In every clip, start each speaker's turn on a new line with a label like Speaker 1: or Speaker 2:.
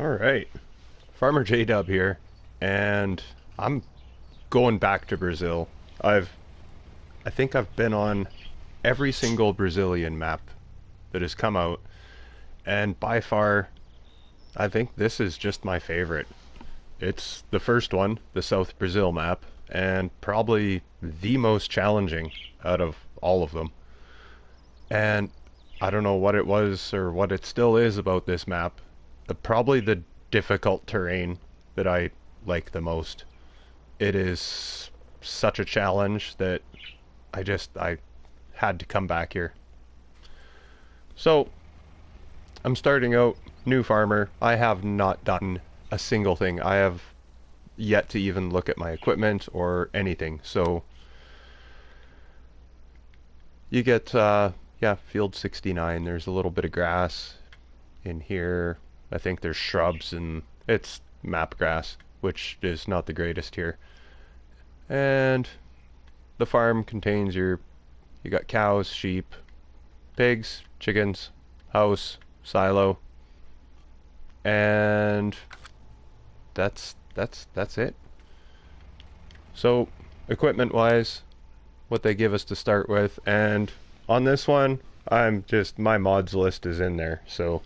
Speaker 1: Alright, Farmer J-Dub here, and I'm going back to Brazil. I think I've been on every single Brazilian map that has come out, and by far, I think this is just my favorite. It's the first one, the South Brazil map, and probably the most challenging out of all of them. And I don't know what it was or what it still is about this map. Probably the difficult terrain that I like the most. It is such a challenge that I had to come back here. So I'm starting out, new farmer. I have not done a single thing. I have yet to even look at my equipment or anything. So you get, yeah, field 69. There's a little bit of grass in here. I think there's shrubs and it's map grass, which is not the greatest here. And the farm contains you got cows, sheep, pigs, chickens, house, silo, and that's it. So equipment wise, what they give us to start with, and on this one, my mods list is in there, so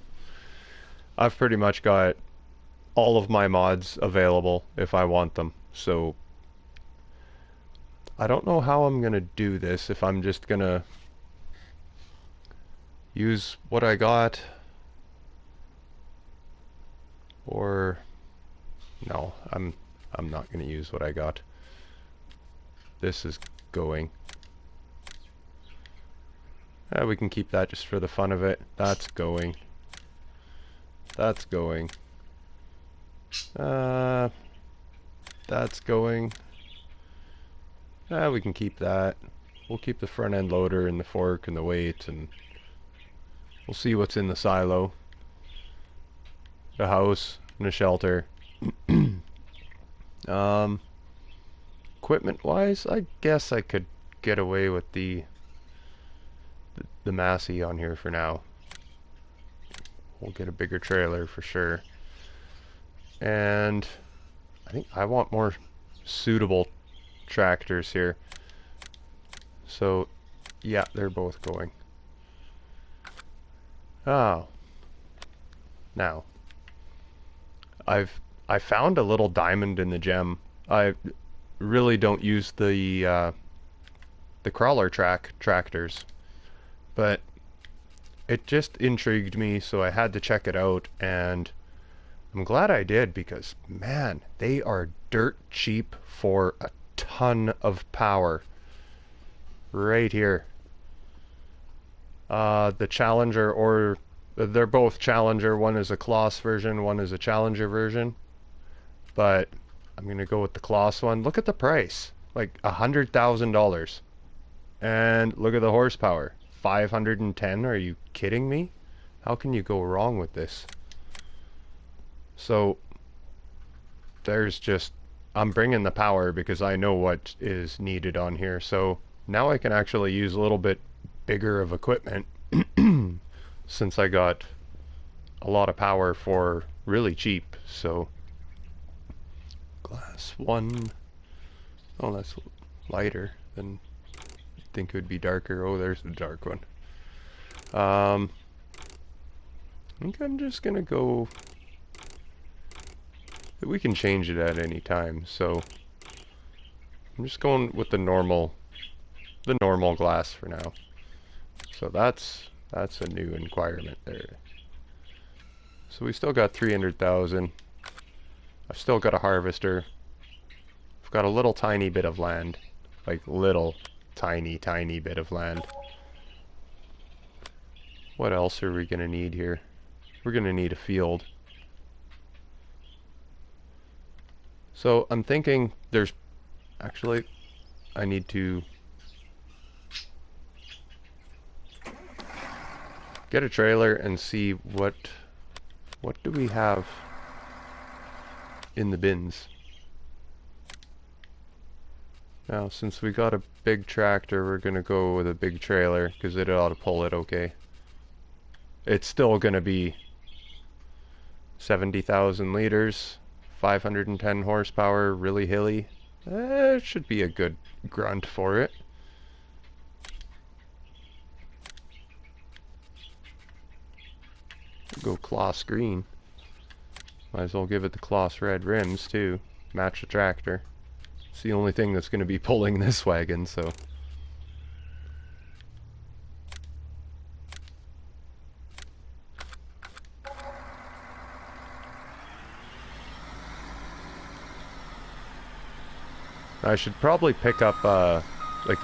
Speaker 1: I've pretty much got all of my mods available if I want them. So I don't know how I'm gonna do this, if I'm just gonna use what I got, or no, I'm not gonna use what I got. This is going. We can keep that just for the fun of it. That's going. That's going. That's going. We can keep that. We'll keep the front end loader and the fork and the weight, and we'll see what's in the silo. The house and the shelter. Equipment wise, I guess I could get away with the Massey on here for now. We'll get a bigger trailer for sure. And I think I want more suitable tractors here. So yeah, they're both going. Oh. Now I found a little diamond in the gem. I really don't use the crawler tractors, but it just intrigued me, so I had to check it out, and I'm glad I did, because man, they are dirt cheap for a ton of power. Right here. The Challenger, or they're both Challenger. One is a Kloss version, one is a Challenger version. But I'm gonna go with the Kloss one. Look at the price, like $100,000. And look at the horsepower, 510. Are you kidding me? How can you go wrong with this? So there's just, I'm bringing the power because I know what is needed on here. So now I can actually use a little bit bigger of equipment since I got a lot of power for really cheap. So glass one. Oh, that's lighter than I think it would be darker. Oh, there's the dark one. I think I'm just gonna go. We can change it at any time, so I'm just going with the normal glass for now. So that's a new requirement there. So we still got 300,000. I've still got a harvester. I've got a little tiny bit of land, like little tiny bit of land. What else are we gonna need here? We're gonna need a field. So I'm thinking there's actually, I need to get a trailer and see what do we have in the bins. Now, since we got a big tractor, we're gonna go with a big trailer because it ought to pull it okay. It's still gonna be 70,000 liters, 510 horsepower, really hilly. It should be a good grunt for it. Go Kloss green. Might as well give it the Kloss red rims too. Match the tractor. It's the only thing that's going to be pulling this wagon, so. I should probably pick up like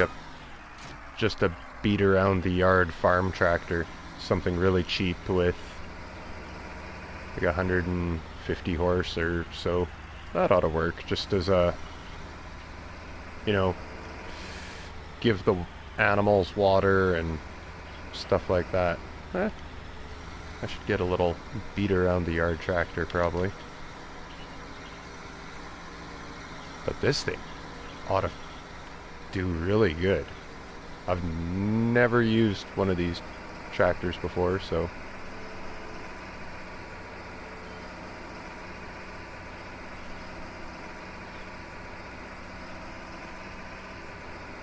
Speaker 1: just a beat around the yard farm tractor, something really cheap with like 150 horse or so. That ought to work, just as a, you know, give the animals water and stuff like that. I should get a little beat around the yard tractor probably. But this thing ought to do really good. I've never used one of these tractors before, so.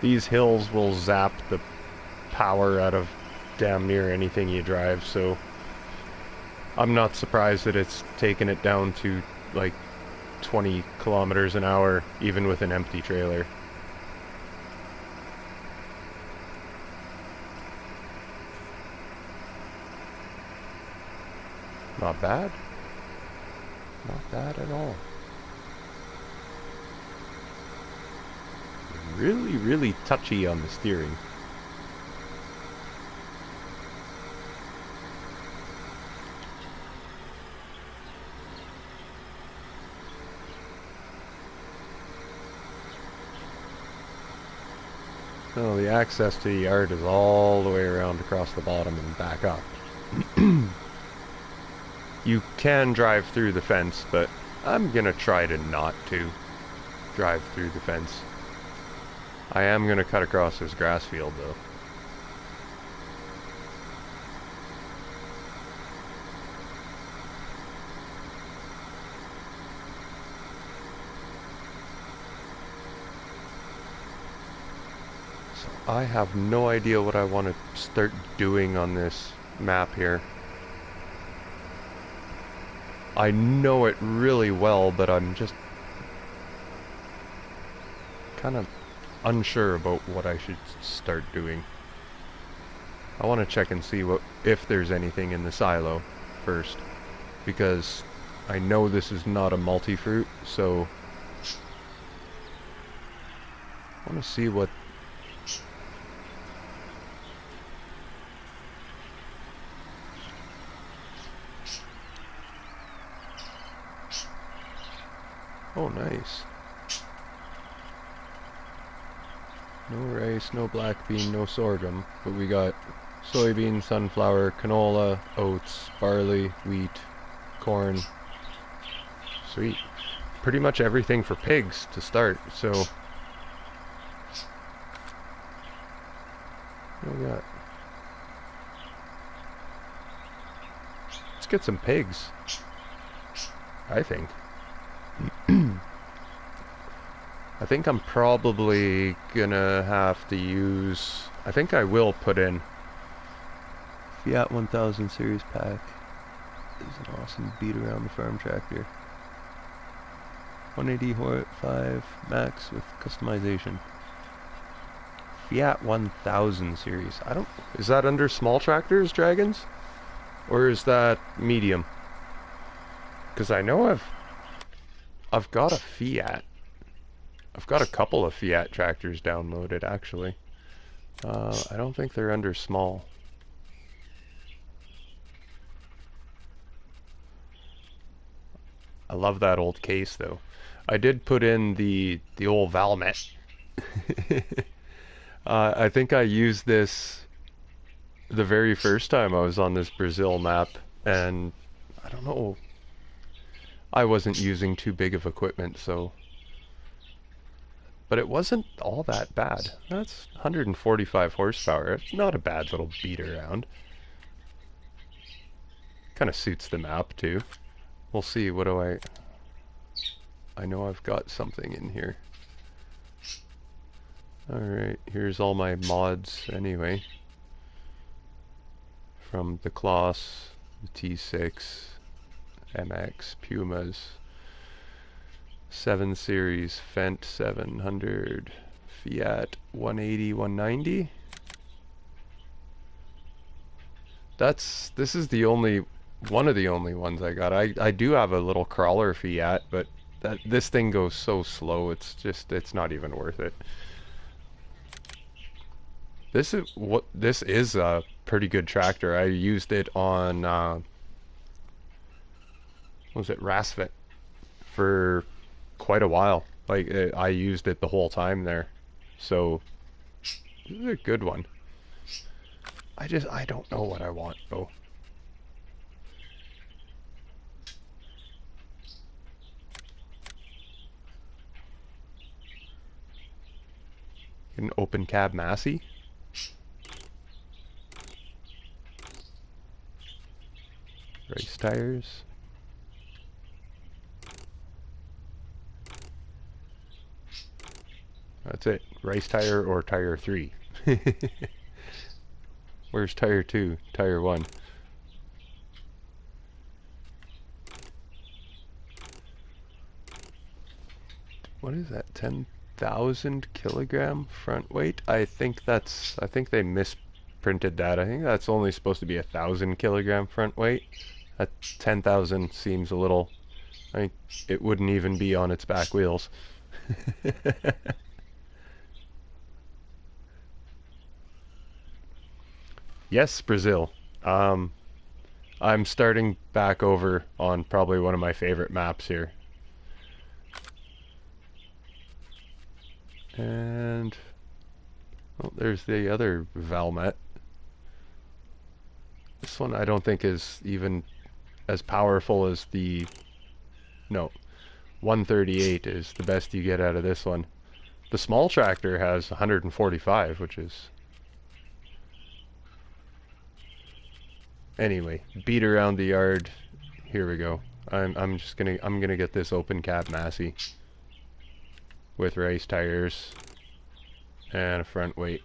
Speaker 1: These hills will zap the power out of damn near anything you drive, so I'm not surprised that it's taken it down to like 20 kilometers an hour, even with an empty trailer. Not bad. Not bad at all. Really, really touchy on the steering. So the access to the yard is all the way around across the bottom and back up. You can drive through the fence, but I'm gonna try to not to drive through the fence. I am gonna cut across this grass field though. So I have no idea what I want to start doing on this map here. I know it really well, but I'm just kind of unsure about what I should start doing. I want to check and see if there's anything in the silo first, because I know this is not a multi-fruit, so I want to see what. Oh, nice. No rice, no black bean, no sorghum, but we got soybean, sunflower, canola, oats, barley, wheat, corn. Sweet. Pretty much everything for pigs to start, so. What do we got? Let's get some pigs, I think. I think I'm probably gonna have to use, I think I will put in Fiat 1000 series pack. This is an awesome beat around the farm tractor. 180 5 max with customization. Fiat 1000 series. I don't, is that under small tractors, Dragons? Or is that medium? Because I know I've got a Fiat. I've got a couple of Fiat tractors downloaded, actually. I don't think they're under small. I love that old case, though. I did put in the old Valmet. I think I used this the very first time I was on this Brazil map, and I don't know. I wasn't using too big of equipment, so. But it wasn't all that bad. That's 145 horsepower. It's not a bad little beat around. Kind of suits the map too. we'll see. What do I know I've got something in here. Alright, here's all my mods anyway. From the Kloss, the T6, MX, Pumas, 7 Series, Fendt 700, Fiat 180, 190. This is the only, one of the only ones I got. I do have a little crawler Fiat, but this thing goes so slow, it's not even worth it. This is a pretty good tractor. I used it on what was it, Rasvet, for quite a while. Like I used it the whole time there. So this is a good one. I don't know what I want though. An open cab Massey. Race tires. That's it. Race tire or tire 3. Where's tire 2? Tire 1. What is that? 10,000 kilogram front weight? I think they misprinted that. I think that's only supposed to be 1,000 kilogram front weight. That 10,000 seems a little, I think it wouldn't even be on its back wheels. Yes, Brazil. I'm starting back over on probably one of my favorite maps here. And oh, there's the other Valmet. This one I don't think is even as powerful as the... No, 138 is the best you get out of this one. The small tractor has 145, which is... Anyway, beat around the yard. Here we go. I'm gonna get this open cab Massey with race tires and a front weight.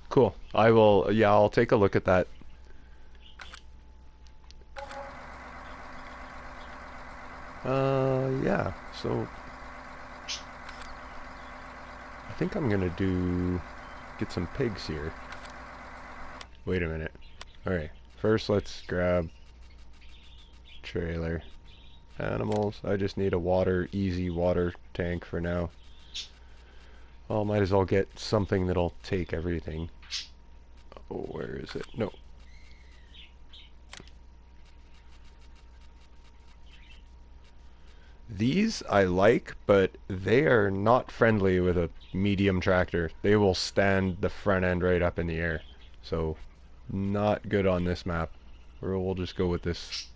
Speaker 1: Cool. I'll take a look at that. Yeah, so I think I'm gonna get some pigs here. Wait a minute. Alright, first let's grab trailer. Animals. I just need a easy water tank for now. Well, might as well get something that'll take everything. Oh, where is it? No. These I like, but they are not friendly with a medium tractor. They will stand the front end right up in the air. So, not good on this map. Or we'll just go with this,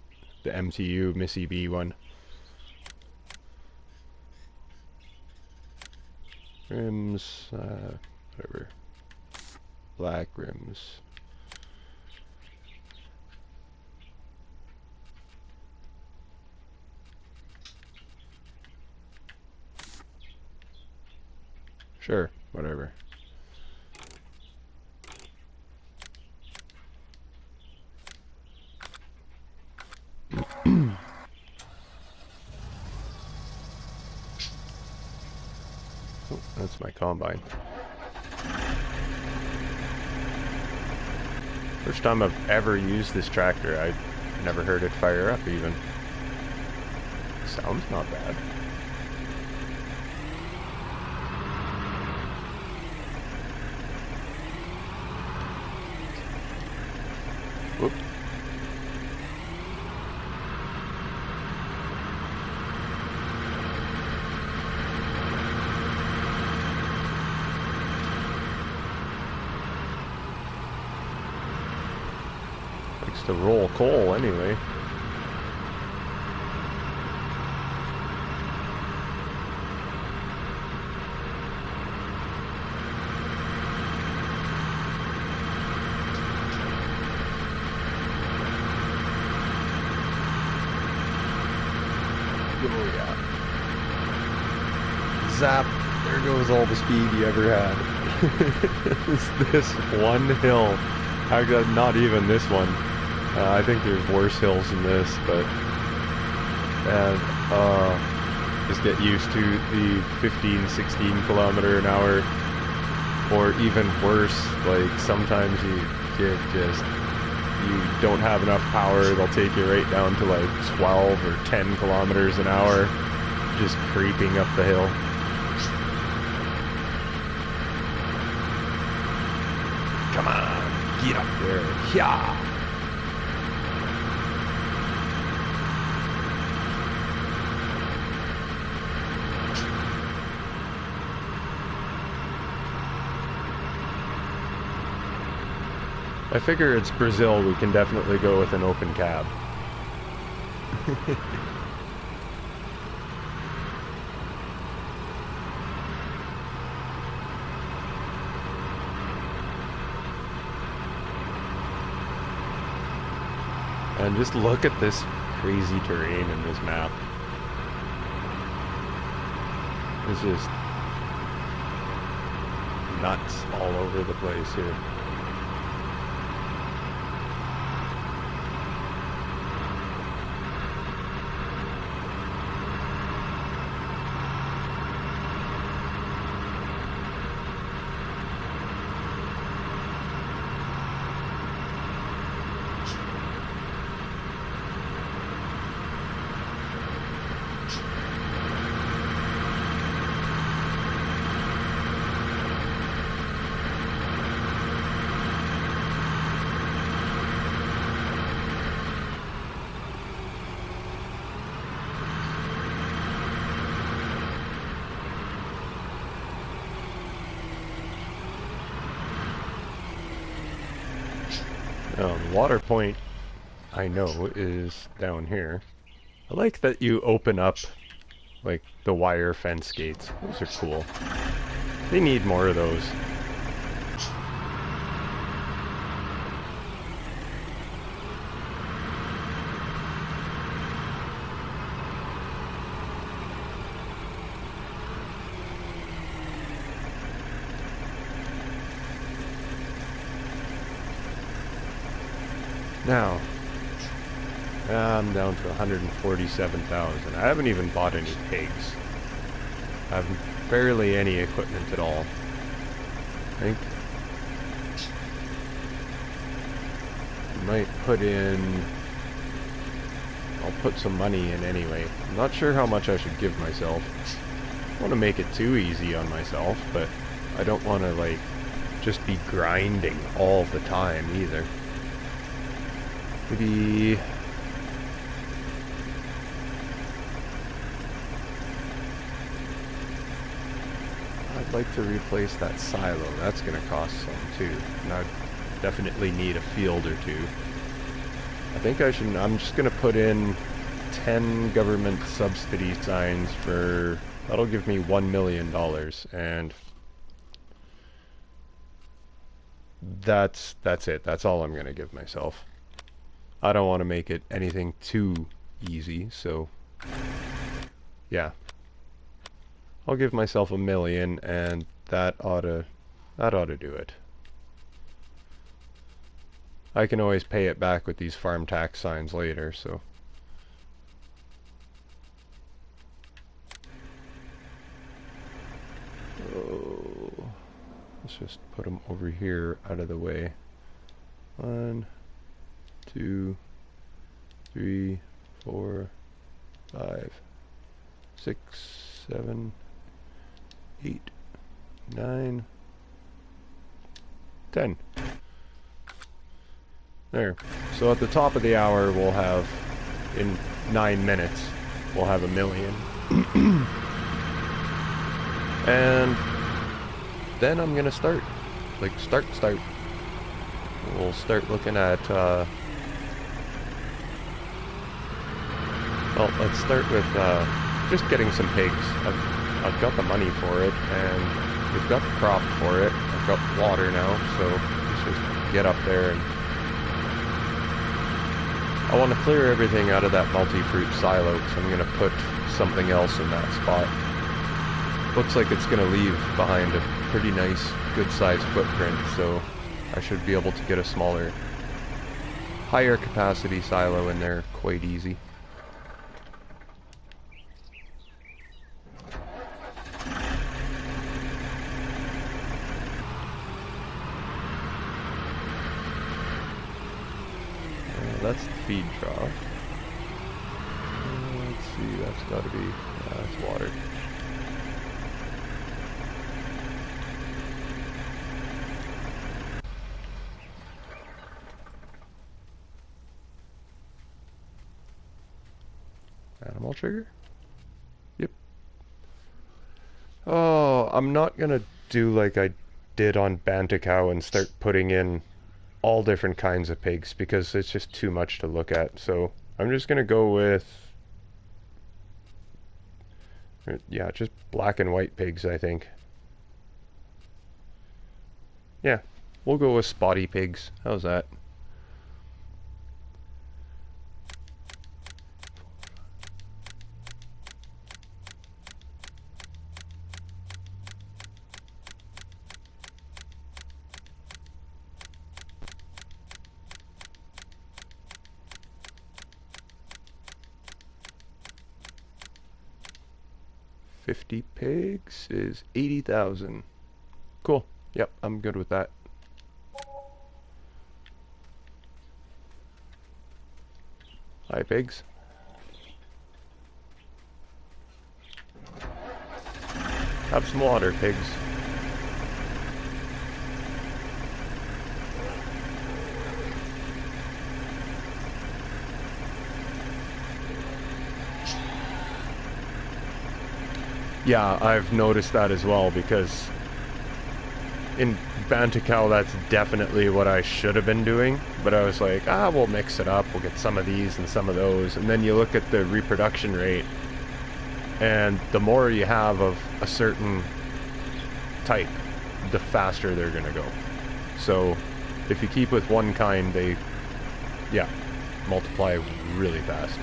Speaker 1: the MTU Missy B one. Rims, whatever. Black rims. Sure, whatever. Oh, that's my combine. First time I've ever used this tractor. I've never heard it fire up even. Sounds not bad. Whoop. Likes to roll coal anyway. Oh yeah. Zap! There goes all the speed you ever had. This one hill. Actually, not even this one. I think there's worse hills than this, but and just get used to the 15, 16 kilometer an hour, or even worse. Like sometimes you get you don't have enough power. They'll take you right down to like 12 or 10 kilometers an hour, just creeping up the hill. Come on, get up there. Yeah. I figure it's Brazil, we can definitely go with an open cab. And just look at this crazy terrain in this map. It's just nuts all over the place here. The water point, I know, is down here. I like that you open up, like, the wire fence gates. Those are cool. They need more of those. Now, I'm down to 147,000. I haven't even bought any pigs. I have barely any equipment at all. I think I might put in... I'll put some money in anyway. I'm not sure how much I should give myself. I don't want to make it too easy on myself, but I don't want to, like, just be grinding all the time either. Maybe... I'd like to replace that silo. That's going to cost some too. And I definitely need a field or two. I think I should... I'm just going to put in 10 government subsidy signs for... That'll give me $1 million. And... That's it. That's all I'm going to give myself. I don't want to make it anything too easy, so yeah. I'll give myself $1 million, and that ought to do it. I can always pay it back with these farm tax signs later, so. Oh, let's just put them over here out of the way. 1, 2, 3, 4, 5, 6, 7, 8, 9, 10. There. So at the top of the hour we'll have, in 9 minutes, we'll have $1 million. And then I'm gonna start. Like, start. We'll start looking at, well, let's start with just getting some pigs. I've got the money for it, and we've got the crop for it. I've got water now, so let's just get up there. And I want to clear everything out of that multi-fruit silo, because I'm going to put something else in that spot. Looks like it's going to leave behind a pretty nice, good-sized footprint, so I should be able to get a smaller, higher capacity silo in there quite easy. That's the feed trough. Let's see, that's got to be, that's water. Animal trigger? Yep. Oh, I'm not gonna do like I did on Bantacow and start putting in all different kinds of pigs because it's just too much to look at. So I'm just gonna go with, yeah, just black and white pigs, I think. Yeah, we'll go with spotty pigs. How's that? $50 pigs is 80,000. Cool. Yep, I'm good with that. Hi, pigs. Have some water, pigs. Yeah, I've noticed that as well, because in Bantacow that's definitely what I should have been doing, but I was like, we'll mix it up, we'll get some of these and some of those, and then you look at the reproduction rate, and the more you have of a certain type, the faster they're gonna go. So if you keep with one kind, they, yeah, multiply really fast.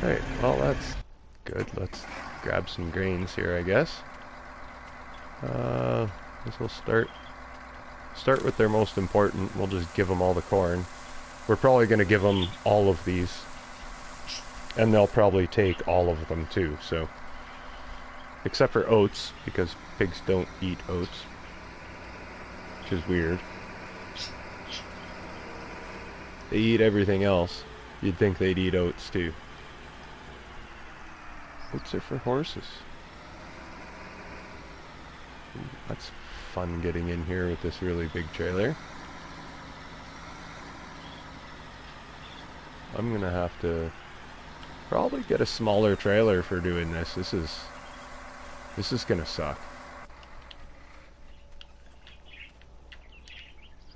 Speaker 1: Alright, well that's good. Let's grab some grains here, I guess. Guess we'll start with their most important. We'll just give them all the corn. We're probably going to give them all of these, and they'll probably take all of them too, so. Except for oats, because pigs don't eat oats, which is weird. They eat everything else. You'd think they'd eat oats too. Oats are for horses. That's fun getting in here with this really big trailer. I'm gonna have to probably get a smaller trailer for doing this. This is gonna suck.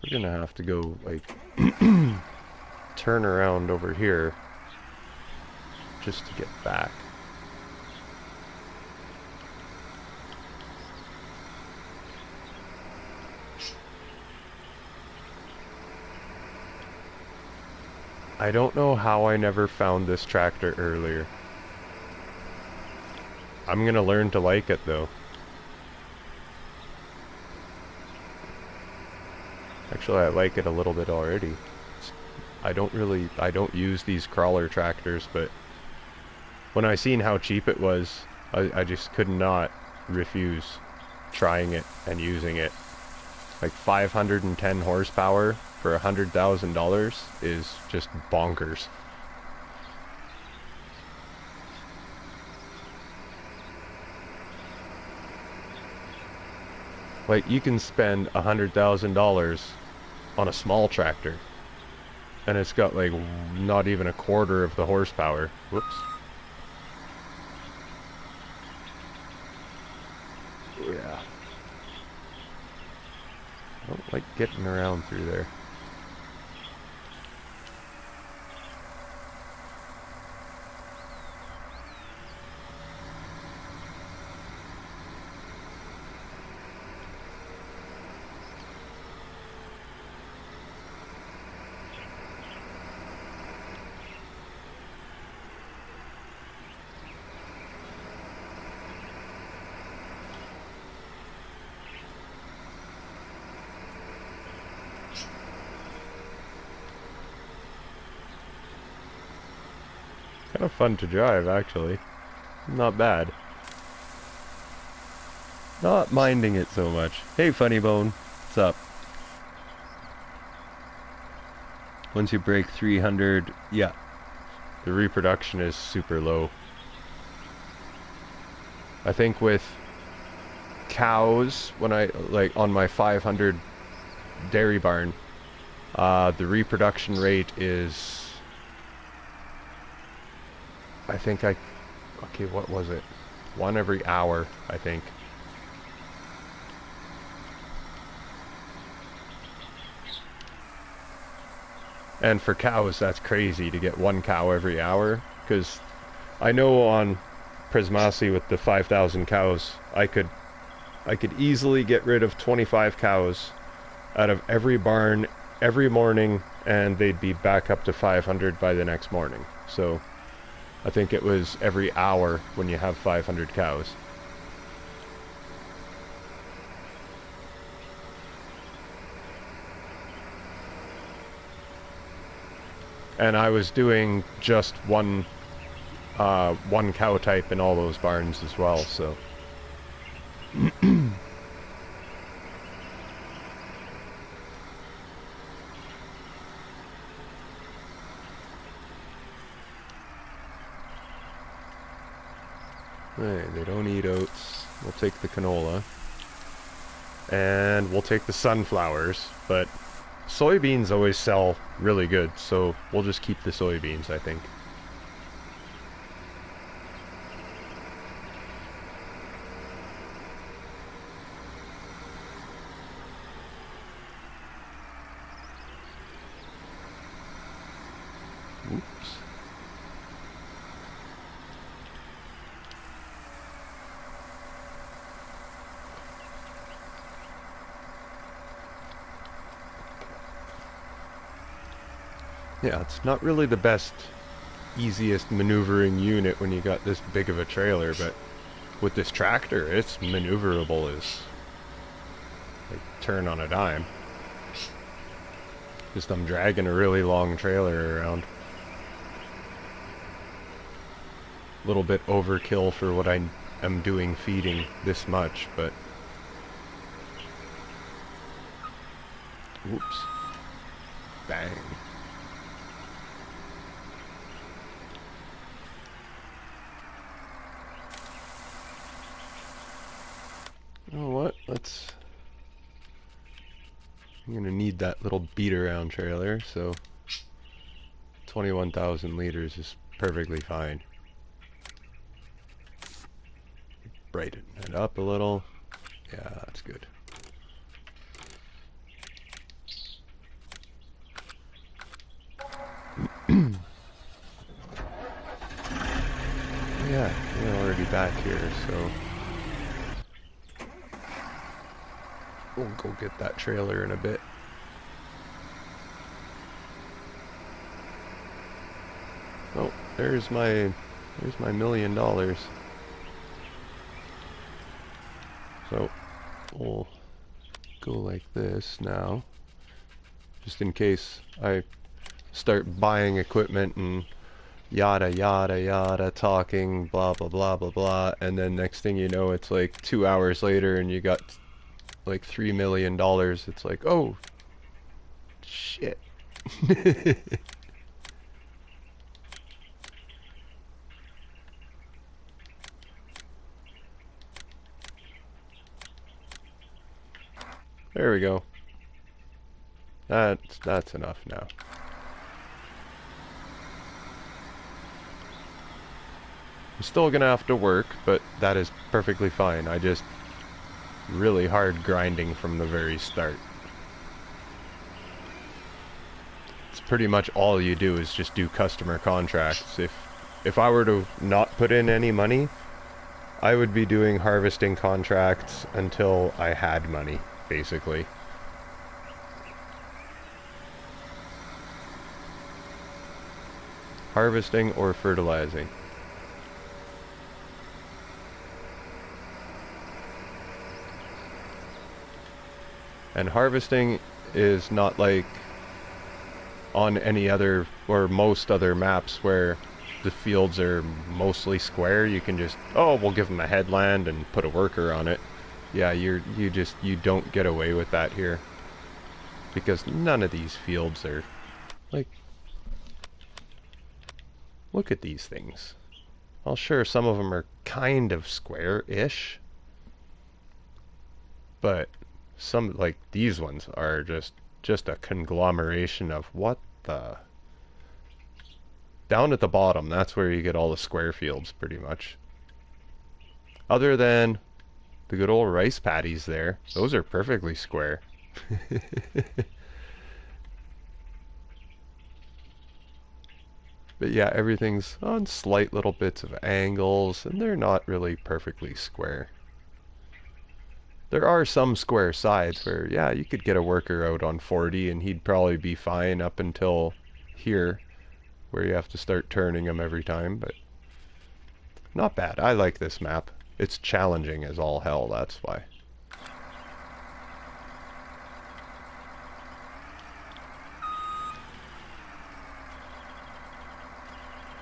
Speaker 1: We're gonna have to go like turn around over here just to get back. I don't know how I never found this tractor earlier. I'm gonna learn to like it though. Actually, I like it a little bit already. I don't use these crawler tractors, but when I seen how cheap it was, I just could not refuse trying it and using it. Like 510 horsepower for $100,000 is just bonkers. Like, you can spend $100,000 on a small tractor, and it's got like not even a quarter of the horsepower. Whoops. Yeah. I don't like getting around through there. Kind of fun to drive, actually. Not bad. Not minding it so much. Hey, Funny Bone. What's up? Once you break 300, yeah, the reproduction is super low. I think with cows, when I, like, on my 500 dairy barn, the reproduction rate is, okay, what was it? 1 every hour, I think. And for cows, that's crazy to get 1 cow every hour, because I know on Prismasi with the 5,000 cows, I could easily get rid of 25 cows out of every barn every morning, and they'd be back up to 500 by the next morning. So I think it was every hour when you have 500 cows. And I was doing just one cow type in all those barns as well, so. Hey, they don't eat oats. We'll take the canola. And we'll take the sunflowers, but soybeans always sell really good, so we'll just keep the soybeans, I think. Oops. Yeah, it's not really the best, easiest maneuvering unit when you got this big of a trailer, but with this tractor, it's maneuverable as like turn on a dime. Just I'm dragging a really long trailer around. A little bit overkill for what I am doing feeding this much, but oops. Bang. You know what? I'm gonna need that little beat around trailer, so 21,000 liters is perfectly fine. Brighten it up a little. Yeah, that's good. Yeah, we're already back here, so we'll go get that trailer in a bit. Oh, there's my $1 million. So we'll go like this now, just in case I start buying equipment and yada yada yada, talking blah blah blah blah blah, and then next thing you know it's like 2 hours later and you got like $3 million. It's like, oh shit. There we go. That's enough now. I'm still gonna have to work, but that is perfectly fine. I just really hard grinding from the very start. It's pretty much all you do is just do customer contracts. If I were to not put in any money, I would be doing harvesting contracts until I had money, basically. Harvesting or fertilizing. And harvesting is not like on any other or most other maps where the fields are mostly square, you can just, oh, we'll give them a headland and put a worker on it. Yeah, you don't get away with that here. Because none of these fields are, like, look at these things. Well, sure, some of them are kind of square-ish. But some, like, these ones are just a conglomeration of what the... Down at the bottom, that's where you get all the square fields, pretty much. Other than the good old rice paddies there. Those are perfectly square. But yeah, everything's on slight little bits of angles, and they're not really perfectly square. There are some square sides where, yeah, you could get a worker out on 40 and he'd probably be fine up until here, where you have to start turning him every time, but not bad. I like this map. It's challenging as all hell, that's why.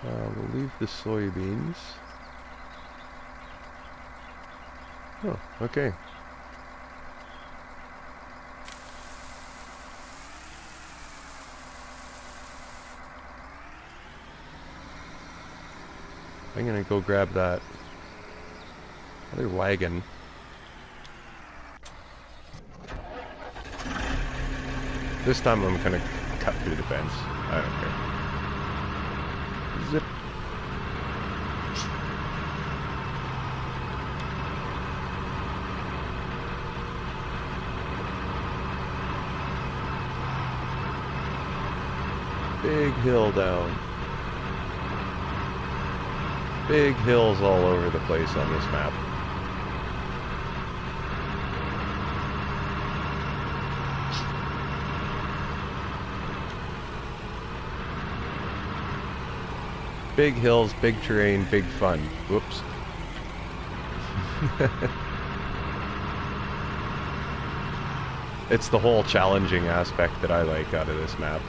Speaker 1: We'll leave the soybeans. Oh, okay. I'm gonna go grab that other wagon. This time I'm gonna cut through the fence. I don't care. Zip. Big hill down. Big hills all over the place on this map. Big hills, big terrain, big fun. Whoops. It's the whole challenging aspect that I like out of this map.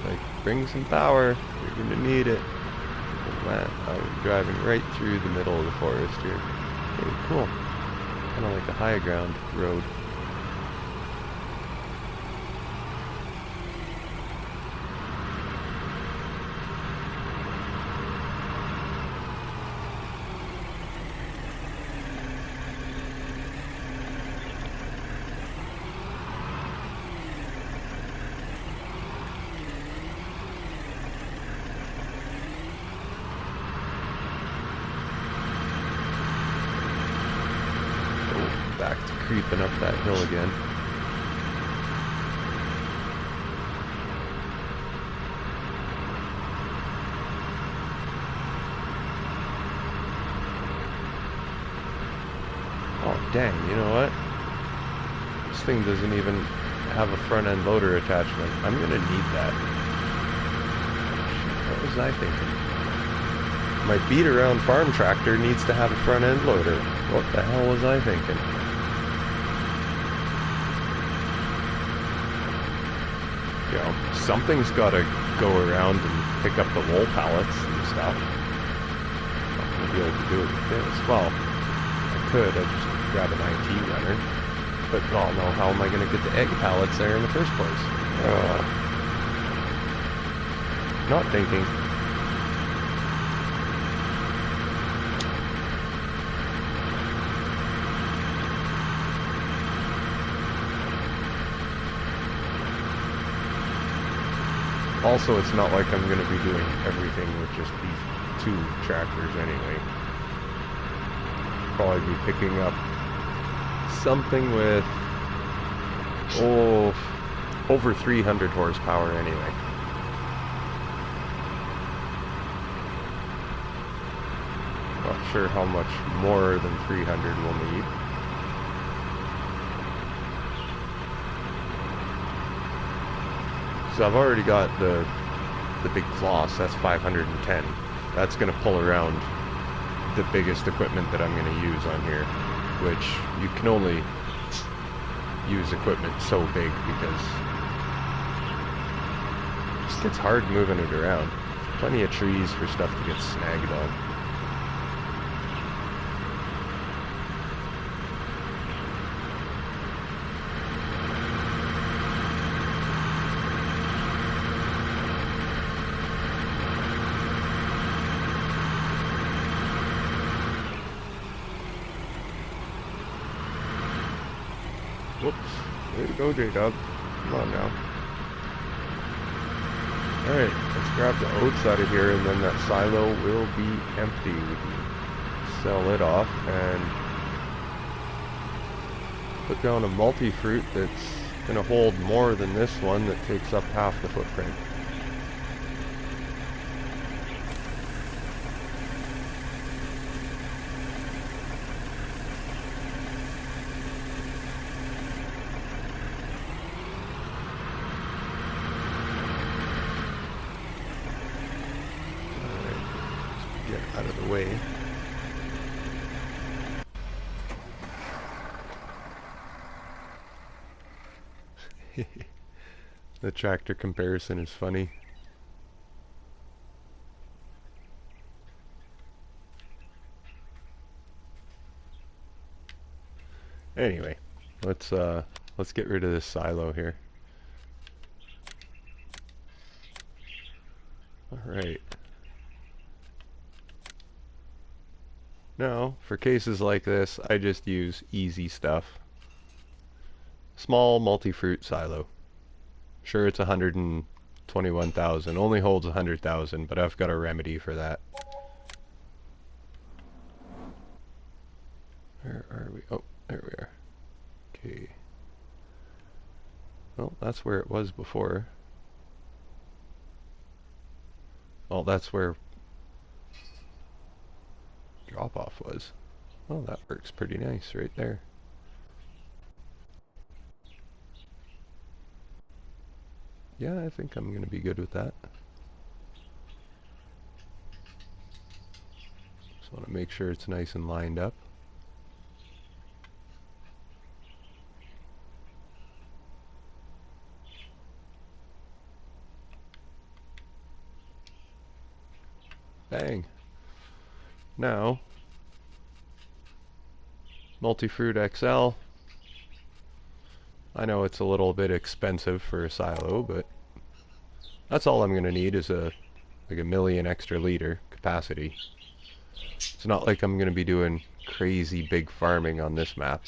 Speaker 1: Like, bring some power, you're gonna need it. Oh man, I'm driving right through the middle of the forest here. Very cool. Kinda like a high ground road. Back to creeping up that hill again. Oh dang, you know what? This thing doesn't even have a front end loader attachment. I'm gonna need that. Shit, what was I thinking? My beat around farm tractor needs to have a front end loader. What the hell was I thinking? You know, something's gotta go around and pick up the wool pallets and stuff. I'm not gonna be able to do it with this. Well, I could, I'd just grab an IT runner. But, oh no, how am I gonna get the egg pallets there in the first place? Not thinking. Also, it's not like I'm going to be doing everything with just these two tractors anyway. Probably be picking up something with, oh, over 300 horsepower anyway. Not sure how much more than 300 we'll need. So I've already got the big Kloss, that's 510. That's going to pull around the biggest equipment that I'm going to use on here, which you can only use equipment so big because Just gets hard moving it around. Plenty of trees for stuff to get snagged on. Whoops. Way to go, J-Dub. Come on now. Alright, let's grab the oats out of here, and then that silo will be empty. We can sell it off and put down a multi-fruit that's going to hold more than this one that takes up half the footprint. Out of the way. The tractor comparison is funny. Anyway, let's get rid of this silo here. All right. Now, for cases like this, I just use easy stuff. Small multi-fruit silo. Sure, it's 121,000. Only holds 100,000, but I've got a remedy for that. Where are we? Oh, there we are. Okay. Well, that's where it was before. Well, that's where drop-off was. Well, that works pretty nice right there. Yeah, I think I'm going to be good with that. Just want to make sure it's nice and lined up. Bang. Now, Multi-Fruit XL. I know it's a little bit expensive for a silo, but that's all I'm going to need is like a million extra liter capacity. It's not like I'm going to be doing crazy big farming on this map.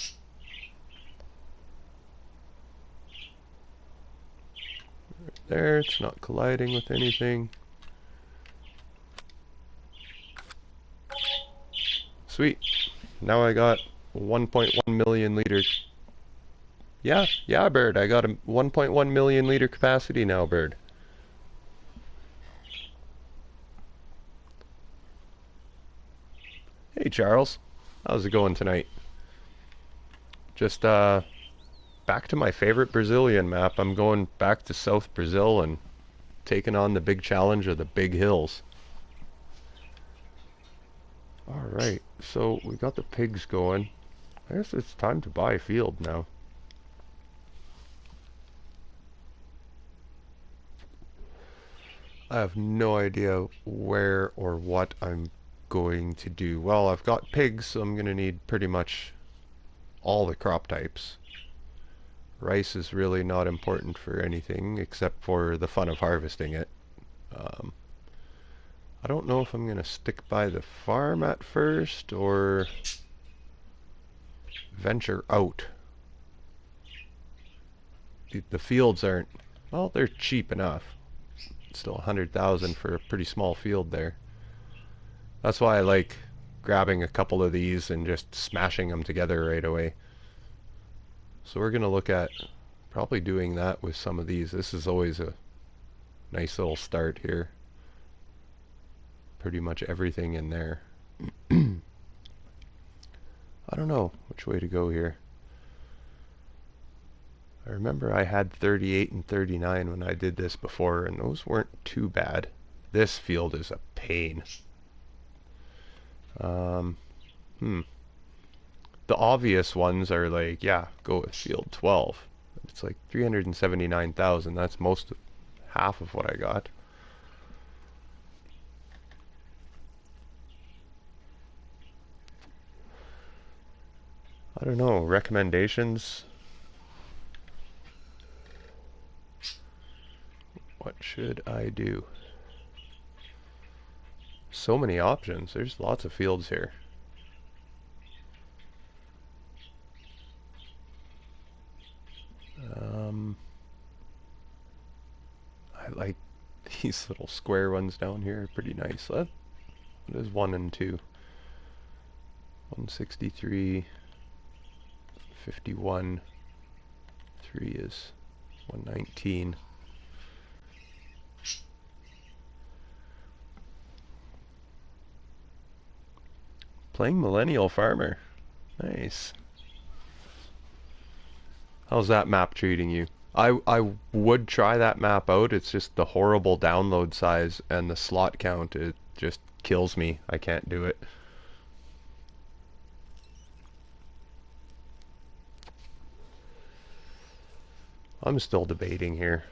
Speaker 1: Right there, it's not colliding with anything. Sweet. Now I got 1.1 million liters. Yeah, Bird. I got a 1.1 million liter capacity now, Bird. Hey, Charles. How's it going tonight? Just, back to my favorite Brazilian map. I'm going back to South Brazil and taking on the big challenge of the big hills. Alright, so we got the pigs going. I guess it's time to buy a field now. I have no idea where or what I'm going to do. Well, I've got pigs, so I'm going to need pretty much all the crop types. Rice is really not important for anything except for the fun of harvesting it. I don't know if I'm going to stick by the farm at first or venture out. The fields aren't, well, they're cheap enough. It's still 100,000 for a pretty small field there. That's why I like grabbing a couple of these and just smashing them together right away. So we're going to look at probably doing that with some of these. This is always a nice little start here. Pretty much everything in there. I don't know which way to go here. I remember I had 38 and 39 when I did this before, and those weren't too bad. This field is a pain. The obvious ones are like, yeah, go with field 12. It's like 379,000. That's half of what I got. I don't know, recommendations? What should I do? So many options. There's lots of fields here. I like these little square ones down here. Pretty nice. What is 1 and 2? 163, 51. 3 is 119. Playing Millennial Farmer. Nice. How's that map treating you? I would try that map out. It's just the horrible download size and the slot count. It just kills me. I can't do it. I'm still debating here.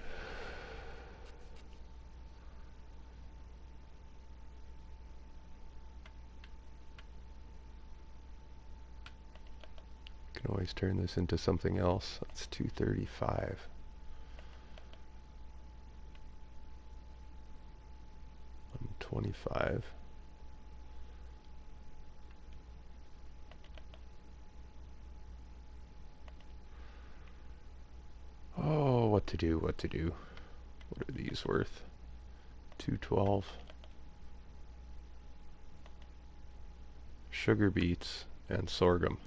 Speaker 1: Can always turn this into something else. That's 235. I'm 25. Oh, what to do, what to do. What are these worth? 212. Sugar beets and sorghum.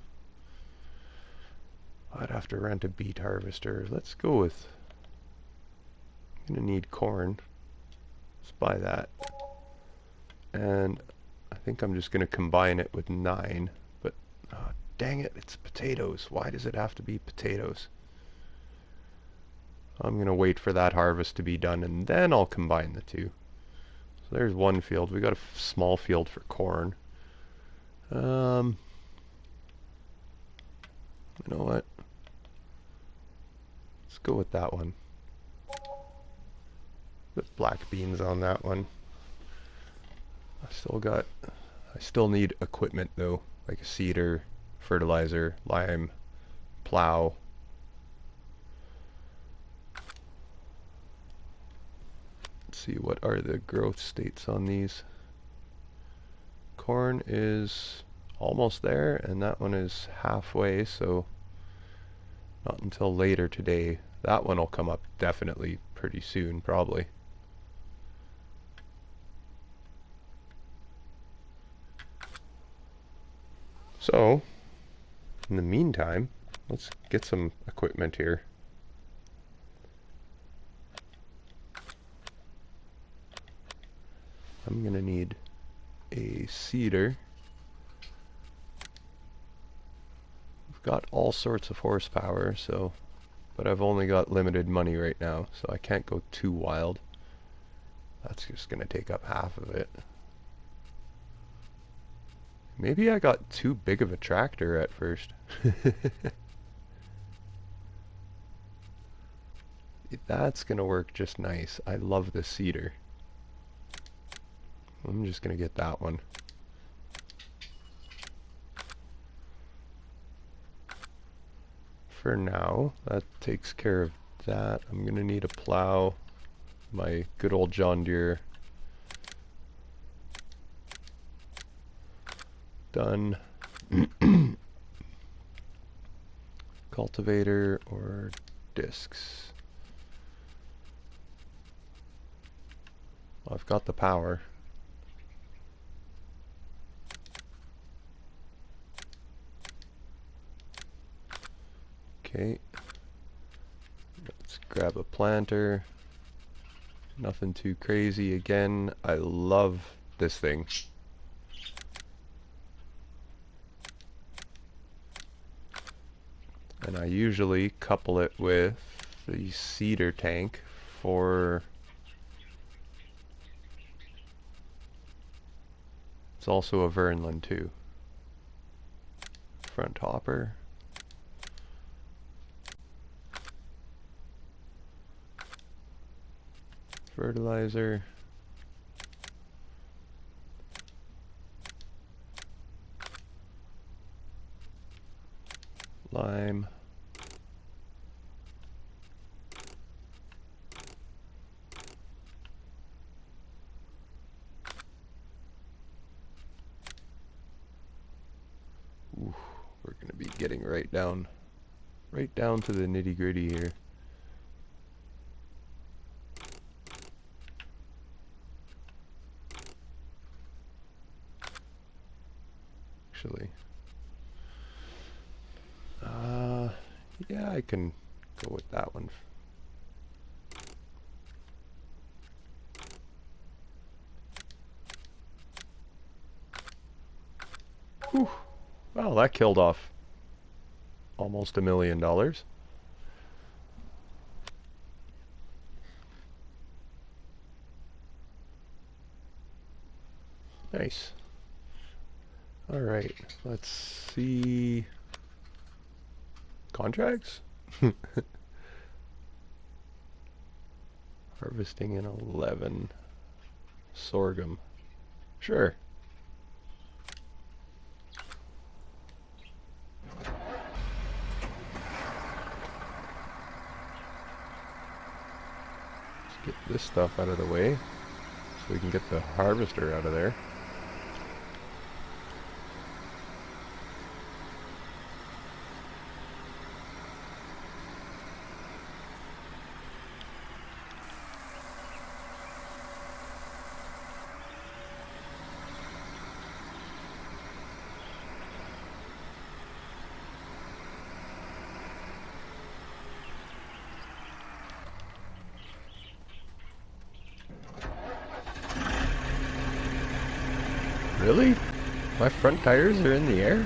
Speaker 1: I'd have to rent a beet harvester. Let's go with... I'm gonna need corn. Let's buy that. And I think I'm just gonna combine it with 9. But, dang it, it's potatoes. Why does it have to be potatoes? I'm gonna wait for that harvest to be done and then I'll combine the two. So there's one field. We got a small field for corn. You know what? Let's go with that one. Put black beans on that one. I still need equipment though, like a seeder, fertilizer, lime, plow. Let's see, what are the growth states on these? Corn is almost there, and that one is halfway, so not until later today. That one will come up definitely pretty soon, probably. So, in the meantime, let's get some equipment here. I'm gonna need a seeder. We've got all sorts of horsepower, so, but I've only got limited money right now, so I can't go too wild. That's just gonna take up half of it. Maybe I got too big of a tractor at first. That's gonna work just nice. I love the seeder. I'm just gonna get that one. For now, that takes care of that. I'm gonna need a plow. My good old John Deere. Done. Cultivator or discs. Well, I've got the power. Okay. Let's grab a planter. Nothing too crazy. Again, I love this thing. And I usually couple it with the seeder tank for... It's also a Vernland too. Front hopper. Fertilizer. Lime. Ooh, we're gonna be getting right down to the nitty-gritty here. Actually, yeah, I can go with that one. Whew. Well, that killed off almost $1 million. Nice. Alright, let's see. Contracts? Harvesting in 11. Sorghum. Sure. Let's get this stuff out of the way so we can get the harvester out of there. Really? My front tires are in the air?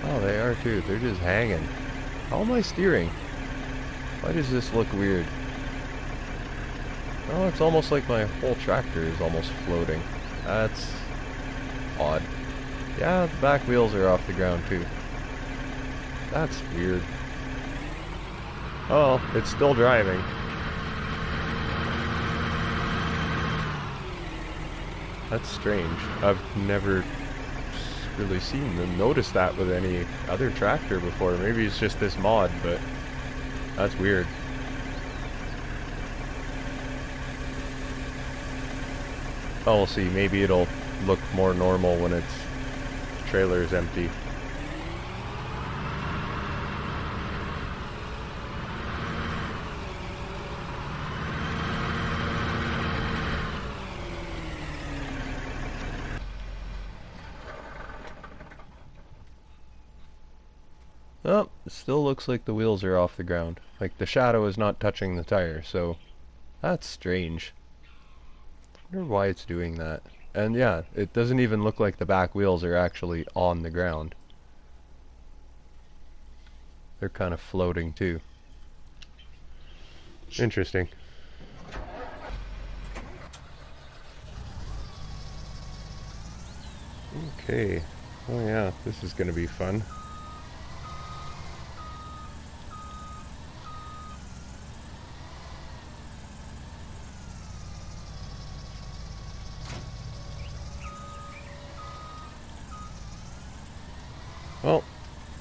Speaker 1: Oh, they are too. They're just hanging. How am I steering? Why does this look weird? Oh, it's almost like my whole tractor is almost floating. That's odd. Yeah, the back wheels are off the ground too. That's weird. Oh, it's still driving. That's strange. I've never really seen them notice that with any other tractor before. Maybe it's just this mod, but that's weird. Oh, we'll see. Maybe it'll look more normal when its trailer is empty. Oh, it still looks like the wheels are off the ground. Like the shadow is not touching the tire, so that's strange. I wonder why it's doing that. And yeah, it doesn't even look like the back wheels are actually on the ground. They're kind of floating too. Interesting. Okay. Oh yeah, this is gonna be fun. Well,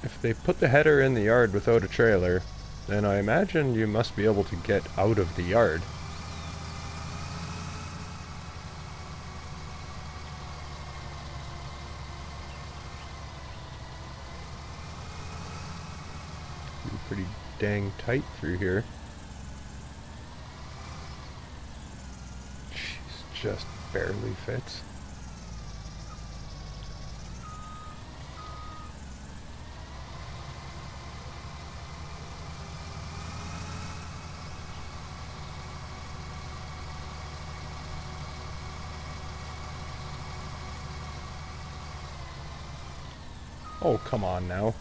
Speaker 1: if they put the header in the yard without a trailer, then I imagine you must be able to get out of the yard. Pretty dang tight through here. Jeez, just barely fits. Oh, come on now.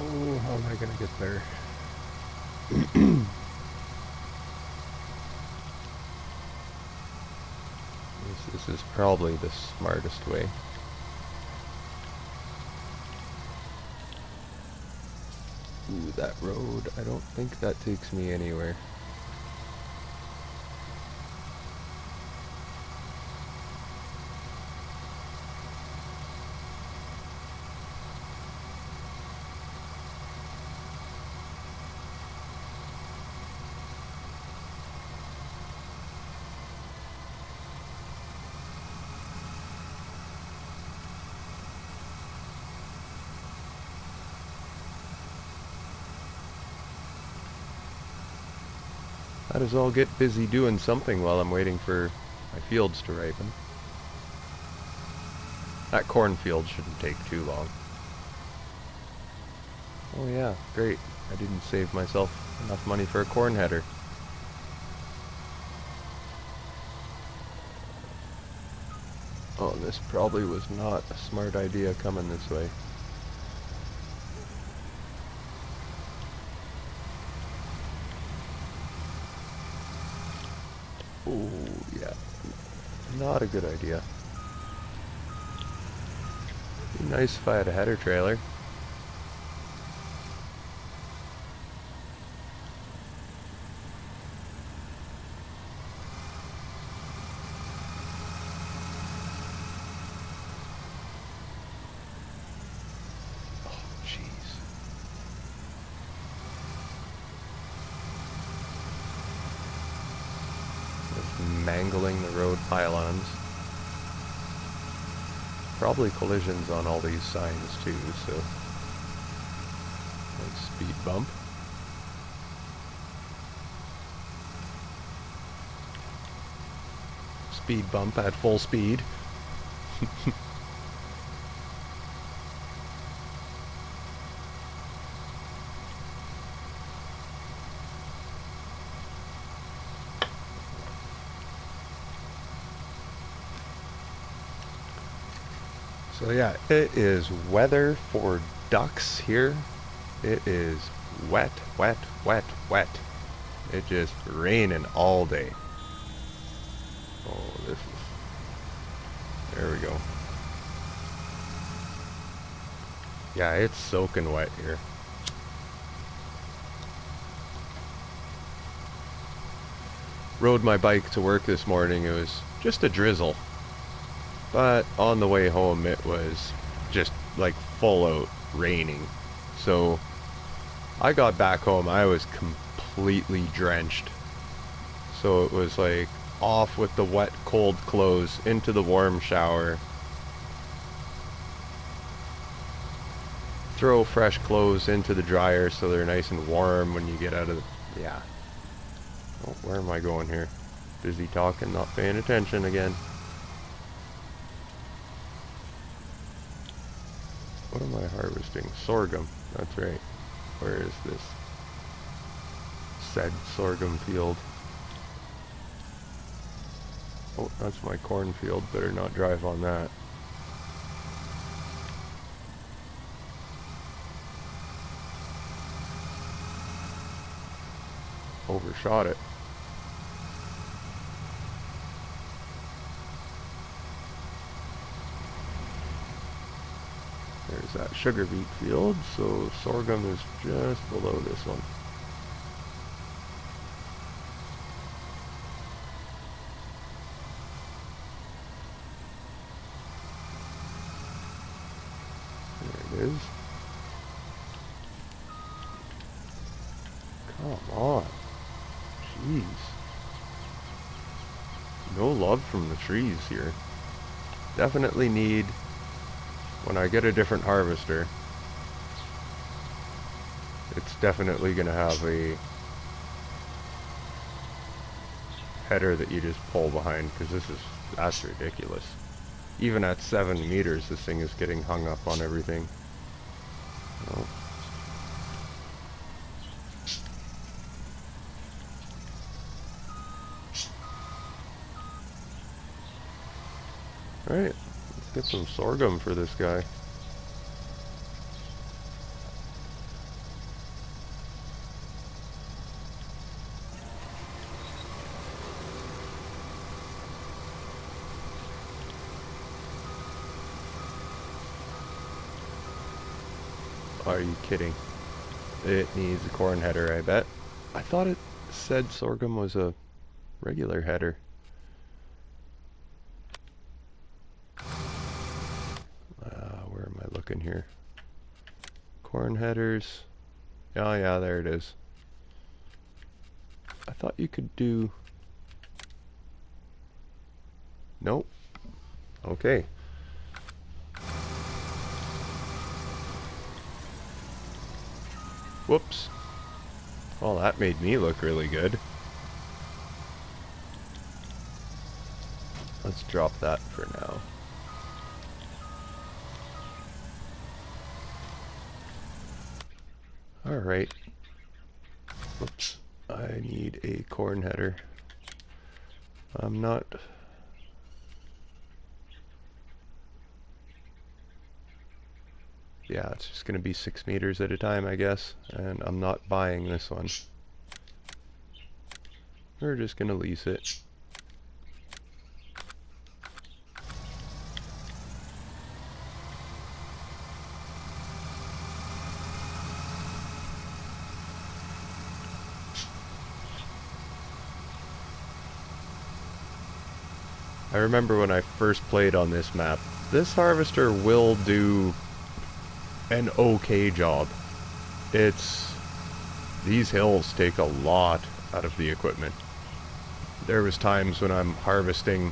Speaker 1: Oh, how am I gonna get there? This is probably the smartest way. Ooh, that road, I don't think that takes me anywhere. Might as well get busy doing something while I'm waiting for my fields to ripen. That cornfield shouldn't take too long. Oh yeah, great. I didn't save myself enough money for a corn header. Oh, this probably was not a smart idea coming this way. Oh, yeah. Not a good idea. Be nice if I had a header trailer. Oh, jeez. Just mangling the road pylons. Probably collisions on all these signs too, so... Nice speed bump. Speed bump at full speed. So yeah, it is weather for ducks here. It is wet, wet, wet, wet. It just raining all day. Oh, this is... There we go. Yeah, it's soaking wet here. Rode my bike to work this morning. It was just a drizzle. But on the way home it was just like full out raining. So I got back home, I was completely drenched. So it was like off with the wet, cold clothes, into the warm shower. Throw fresh clothes into the dryer so they're nice and warm when you get out of the... Yeah. Oh, where am I going here? Busy talking, not paying attention again. What am I harvesting? Sorghum. That's right. Where is this said sorghum field? Oh, that's my cornfield. Better not drive on that. Overshot it. There's that sugar beet field, so sorghum is just below this one. There it is. Come on. Jeez. No love from the trees here. Definitely need, when I get a different harvester, it's definitely going to have a header that you just pull behind, because that's ridiculous. Even at 7 meters, this thing is getting hung up on everything. Oh. Alright, let's get some sorghum for this guy. Are you kidding? It needs a corn header, I bet. I thought it said sorghum was a regular header. Where am I looking here? Corn headers. Oh yeah, there it is. I thought you could do... Nope. Okay. Whoops. Well, that made me look really good. Let's drop that for now. Alright. Oops. I need a corn header. I'm not... Yeah, it's just going to be 6 meters at a time, I guess. And I'm not buying this one. We're just going to lease it. I remember when I first played on this map, this harvester will do an okay job. These hills take a lot out of the equipment. There was times when I'm harvesting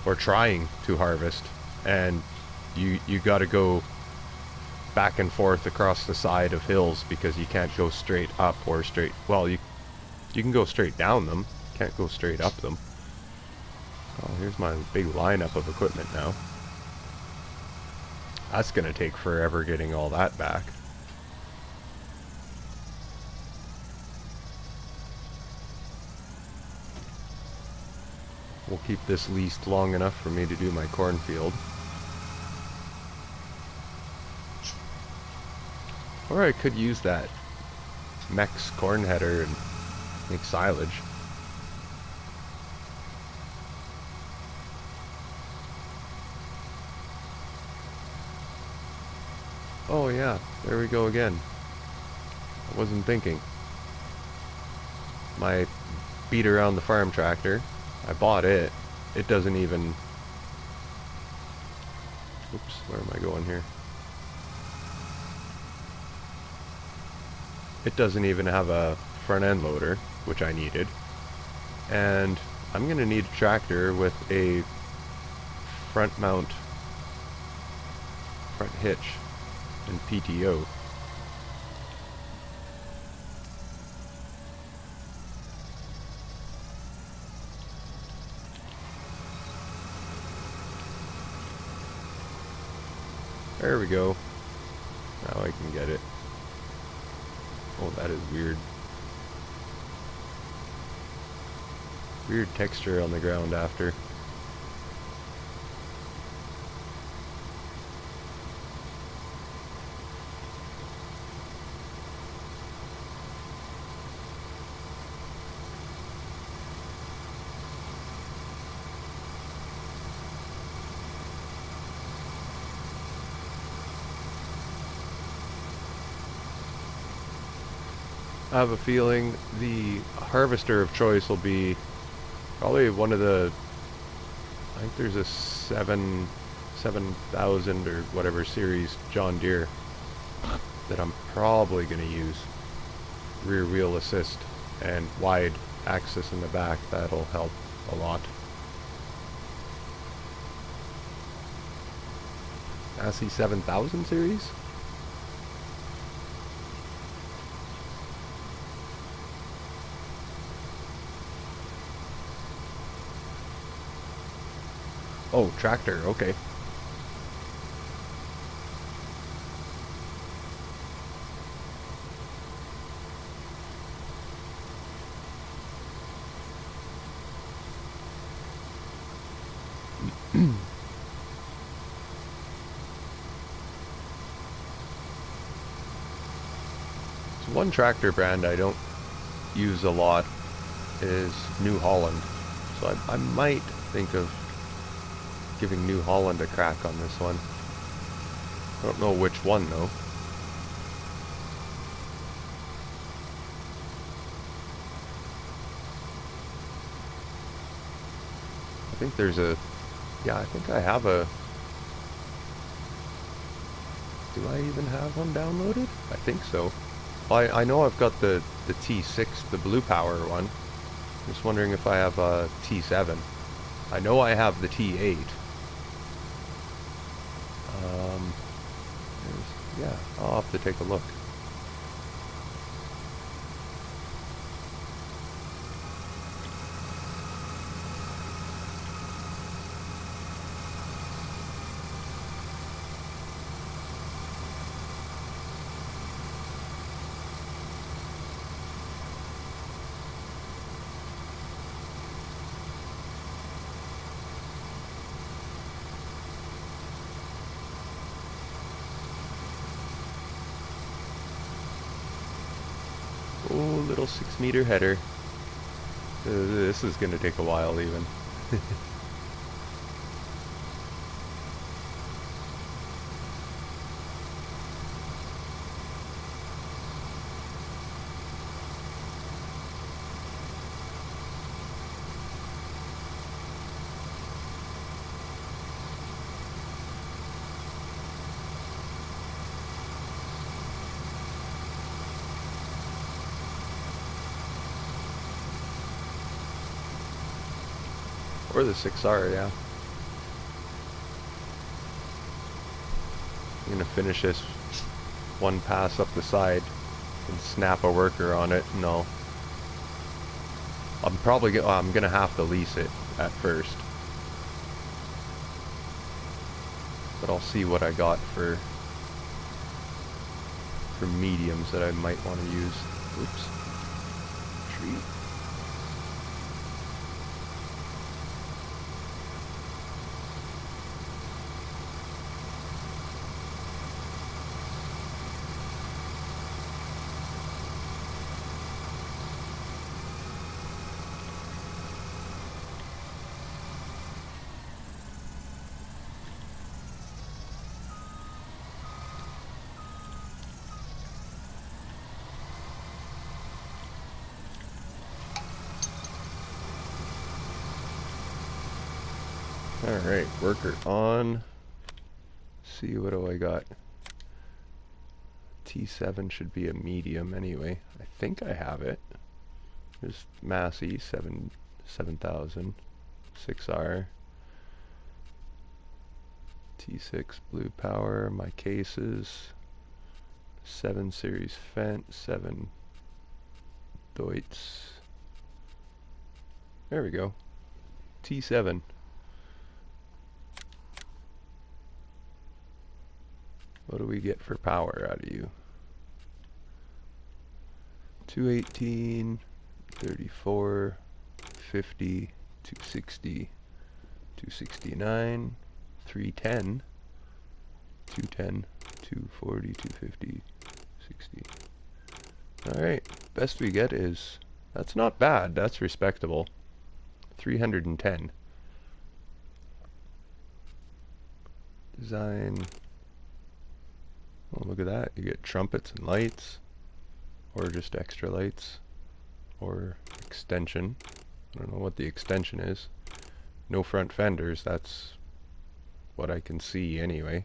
Speaker 1: or trying to harvest and you gotta go back and forth across the side of hills because you can't go straight up or straight, well, you can go straight down them, can't go straight up them. Oh, here's my big lineup of equipment now. That's gonna take forever getting all that back. We'll keep this leased long enough for me to do my cornfield. Or I could use that Mex corn header and make silage. Oh yeah, there we go again. I wasn't thinking. My beat around the farm tractor, I bought it. It doesn't even... Oops, where am I going here? It doesn't even have a front end loader, which I needed. And I'm gonna need a tractor with a front mount, front hitch, and PTO. There we go. Now I can get it. Oh, that is weird. Weird texture on the ground after. I have a feeling the harvester of choice will be probably one of the, I think there's a 7000 or whatever series John Deere that I'm probably going to use. Rear wheel assist and wide axis in the back, that'll help a lot. Massey 7000 series? Oh, tractor, okay. So one tractor brand I don't use a lot is New Holland. So I might think of giving New Holland a crack on this one. I don't know which one though. think there's a... Yeah, I think I have a... Do I even have one downloaded? I think so. Well, I know I've got the T6, the blue power one. Just wondering if I have a T7. I know I have the T8. Yeah, I'll have to take a look. Oh, little 6-meter header. This is going to take a while even. Or the 6R, yeah. I'm gonna finish this one pass up the side and snap a worker on it, and I'm gonna have to lease it at first. But I'll see what I got for mediums that I might want to use. Oops. Tree. Alright, worker on. See, what do I got? T7 should be a medium anyway. I think I have it. There's Massey 7000 6R. T6 blue power. My cases 7 series Fent, 7 Deutz. There we go. T7. What do we get for power out of you? 218, 34, 50, 260, 269, 310, 210, 240, 250, 60. Alright, best we get is, that's not bad, that's respectable. 310. Design. Oh, look at that. You get trumpets and lights, or just extra lights, or extension. I don't know what the extension is. No front fenders, that's what I can see anyway.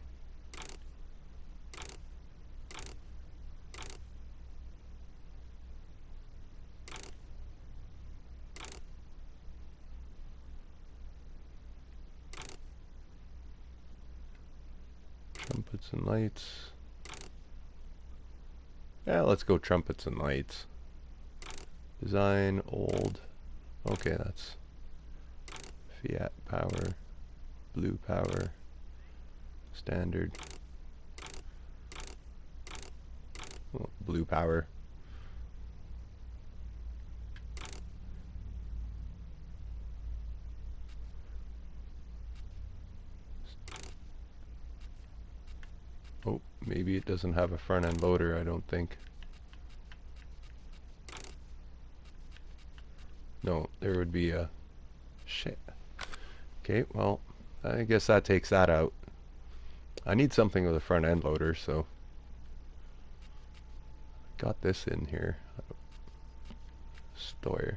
Speaker 1: Trumpets and lights. Yeah, let's go trumpets and lights. Design, old. Okay, that's Fiat power, blue power, standard. Oh, blue power. Oh, maybe it doesn't have a front end loader, I don't think. No, there would be a... Shit. Okay, well, I guess that takes that out. I need something with a front end loader, so... Got this in here. Steuer.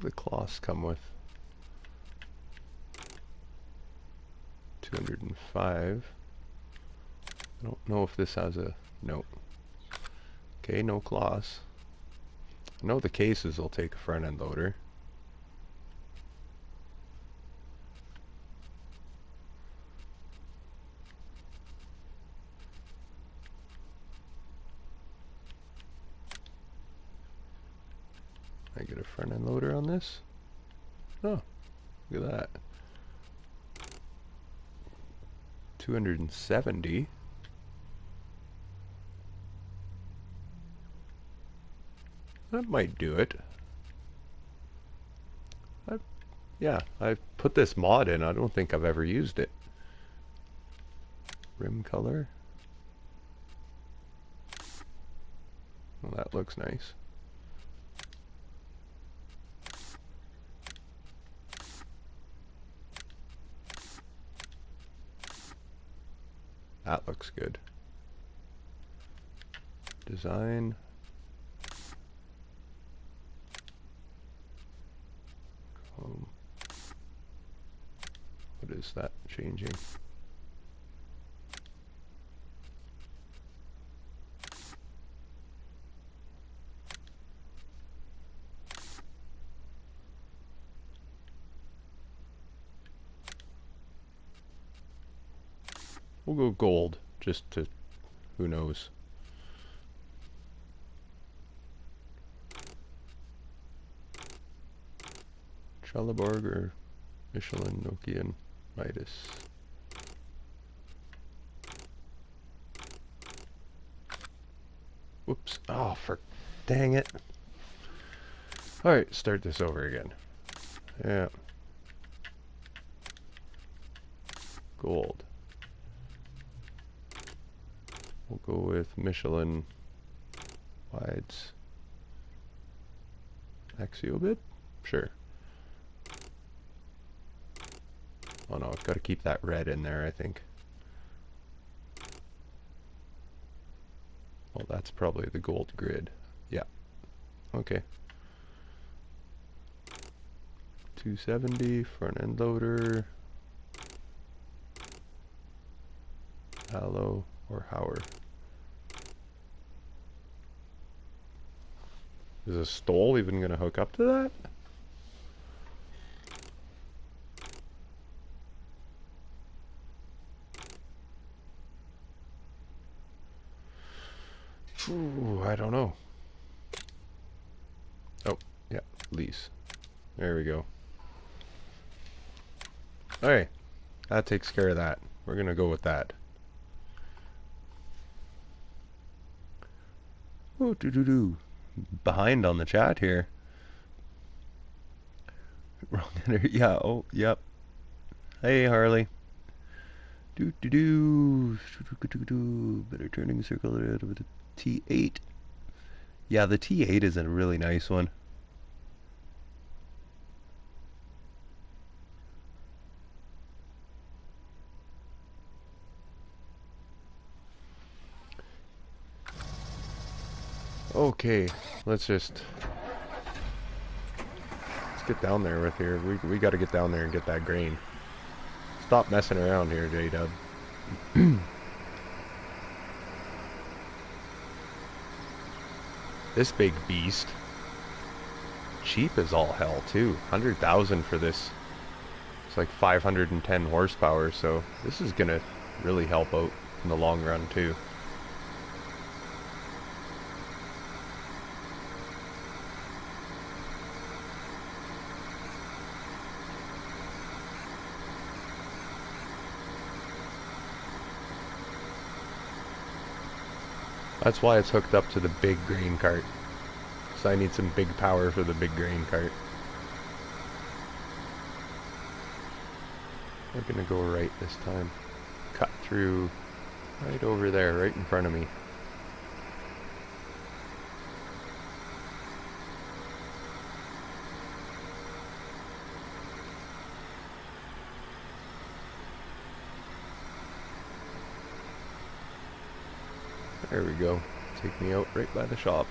Speaker 1: the cloths come with? 205. I don't know if this has a... No. Okay, no cloths. I know the cases will take a front end loader. I get a front end loader on this? Oh, look at that. 270. That might do it. Yeah, I put this mod in. I don't think I've ever used it. Rim color. Well, that looks nice. That looks good. Design. What is that changing? We'll go gold, just to, who knows. Trelleborg or Michelin, Nokian, Midas. Whoops. Oh, for dang it. Alright, start this over again. Yeah. Gold. We'll go with Michelin wides. Axio bit? Sure. Oh no, I've got to keep that red in there, I think. Well, that's probably the gold grid. Yeah. Okay. 270, front end loader. Hallow or Howard. Is a stole even going to hook up to that? Ooh, I don't know. Oh, yeah, lease. There we go. Alright, that takes care of that. We're going to go with that. Oh, doo-doo-doo. Behind on the chat here. Wrong enter. Yeah, oh, yep. Hey, Harley. Doo-doo-doo. Doo-doo-doo-doo. Better turning circle with a T8. Yeah, the T8 is a really nice one. Okay, let's get down there with here. We got to get down there and get that grain. Stop messing around here, J-Dub. This big beast. Cheap as all hell too. 100,000 for this. It's like 510 horsepower, so this is gonna really help out in the long run too. That's why it's hooked up to the big grain cart. So I need some big power for the big grain cart. We're gonna go right this time. Cut through right over there, right in front of me. There we go. Take me out right by the shop.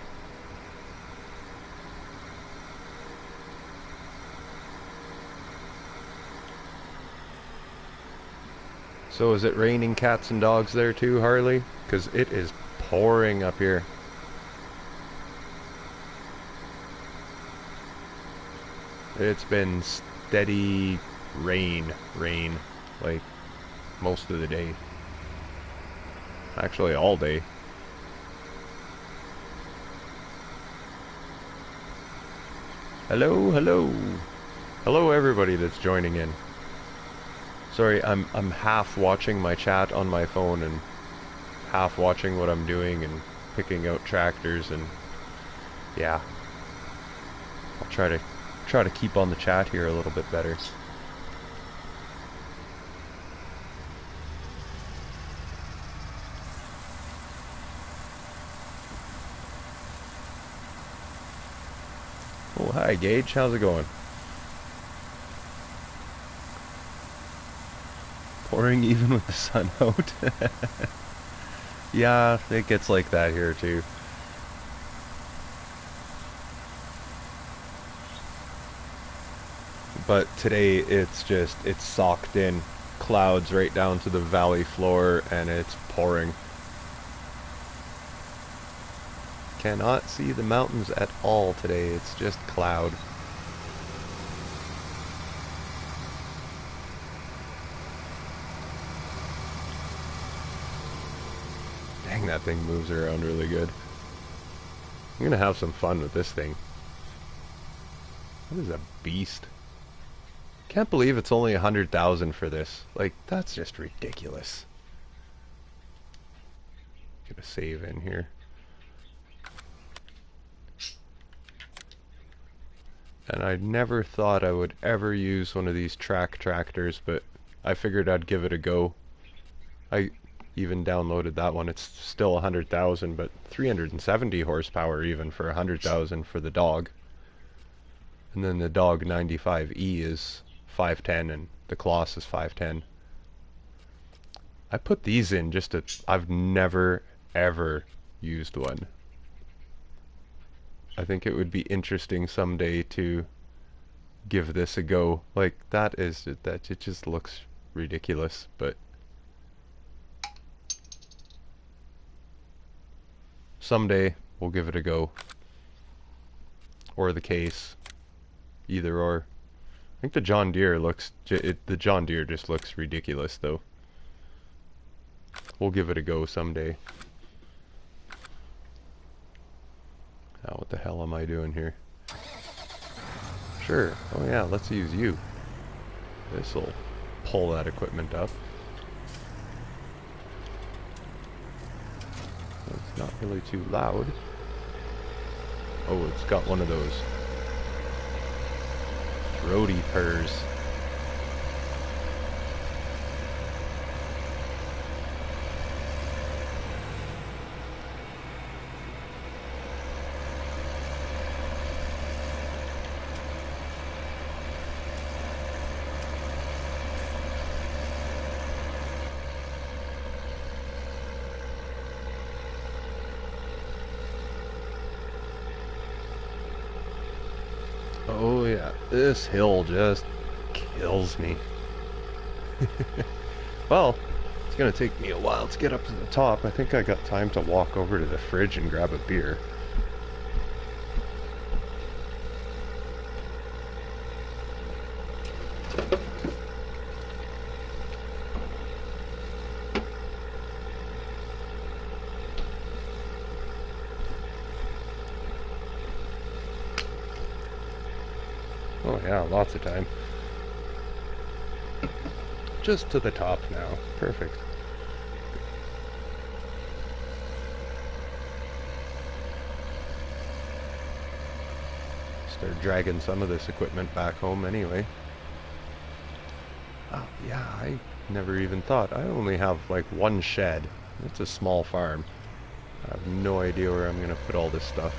Speaker 1: So is it raining cats and dogs there too, Harley? Because it is pouring up here. It's been steady rain, like most of the day. Actually, all day. Hello, hello. Hello everybody that's joining in. Sorry, I'm half watching my chat on my phone and half watching what I'm doing and picking out tractors, and yeah. I'll try to keep on the chat here a little bit better. Oh, hi Gage, how's it going? Pouring even with the sun out. Yeah, it gets like that here too. But today it's socked in. Clouds right down to the valley floor and it's pouring. Cannot see the mountains at all today, it's just cloud. Dang, that thing moves around really good. I'm gonna have some fun with this thing. What is a beast? Can't believe it's only 100,000 for this. Like, that's just ridiculous. Get a save in here. And I never thought I would ever use one of these tractors, but I figured I'd give it a go. I even downloaded that one. It's still 100,000, but 370 horsepower even for 100,000 for the dog. And then the dog 95E is 510 and the Kloss is 510. I put these in just to... I've never ever used one. I think it would be interesting someday to give this a go. Like, it just looks ridiculous, but someday we'll give it a go. Or the case. Either or. I think the John Deere the John Deere just looks ridiculous though. We'll give it a go someday. Now what the hell am I doing here? Sure. Oh yeah, let's use you. This'll pull that equipment up. It's not really too loud. Oh, it's got one of those throaty purrs. Oh yeah, this hill just kills me. Well, it's gonna take me a while to get up to the top. I think I got time to walk over to the fridge and grab a beer. Oh yeah, lots of time. Just to the top now. Perfect. Start dragging some of this equipment back home anyway. Oh yeah, I never even thought. I only have like one shed. It's a small farm. I have no idea where I'm gonna put all this stuff.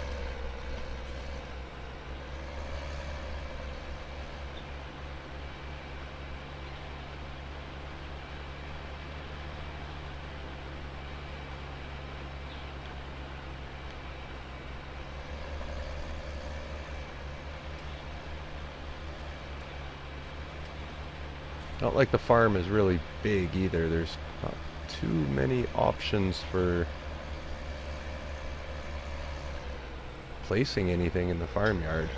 Speaker 1: Not like the farm is really big either. There's not too many options for placing anything in the farmyard.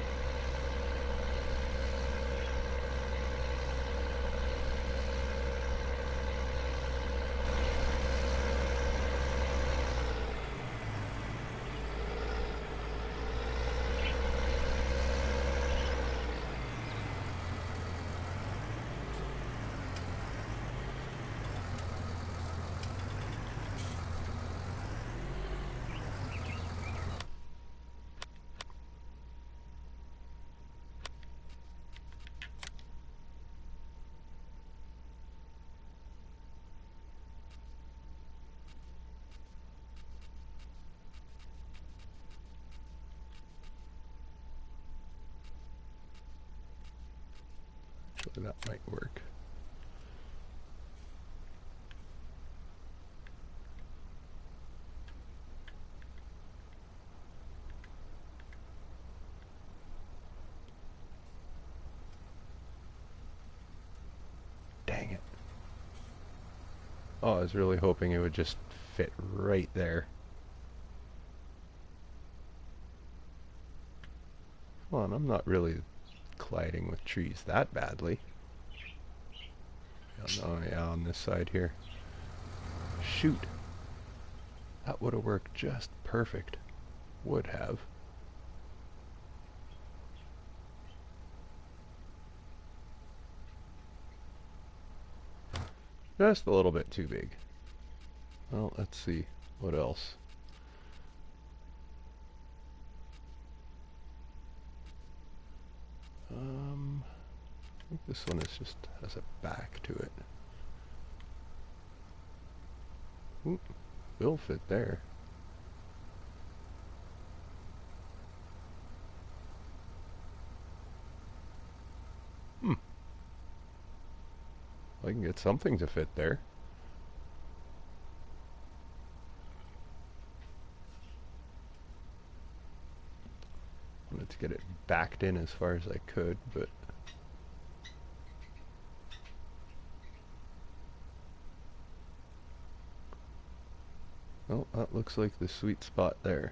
Speaker 1: Actually, that might work. Dang it. Oh, I was really hoping it would just fit right there. Come on, I'm not really colliding with trees that badly. Oh yeah, on this side here. Shoot. That would have worked just perfect. Would have. Just a little bit too big. Well, let's see. What else? I think this one is just has a back to it. Oop, will fit there. I can get something to fit there. Wanted to get it backed in as far as I could, but oh, that looks like the sweet spot there.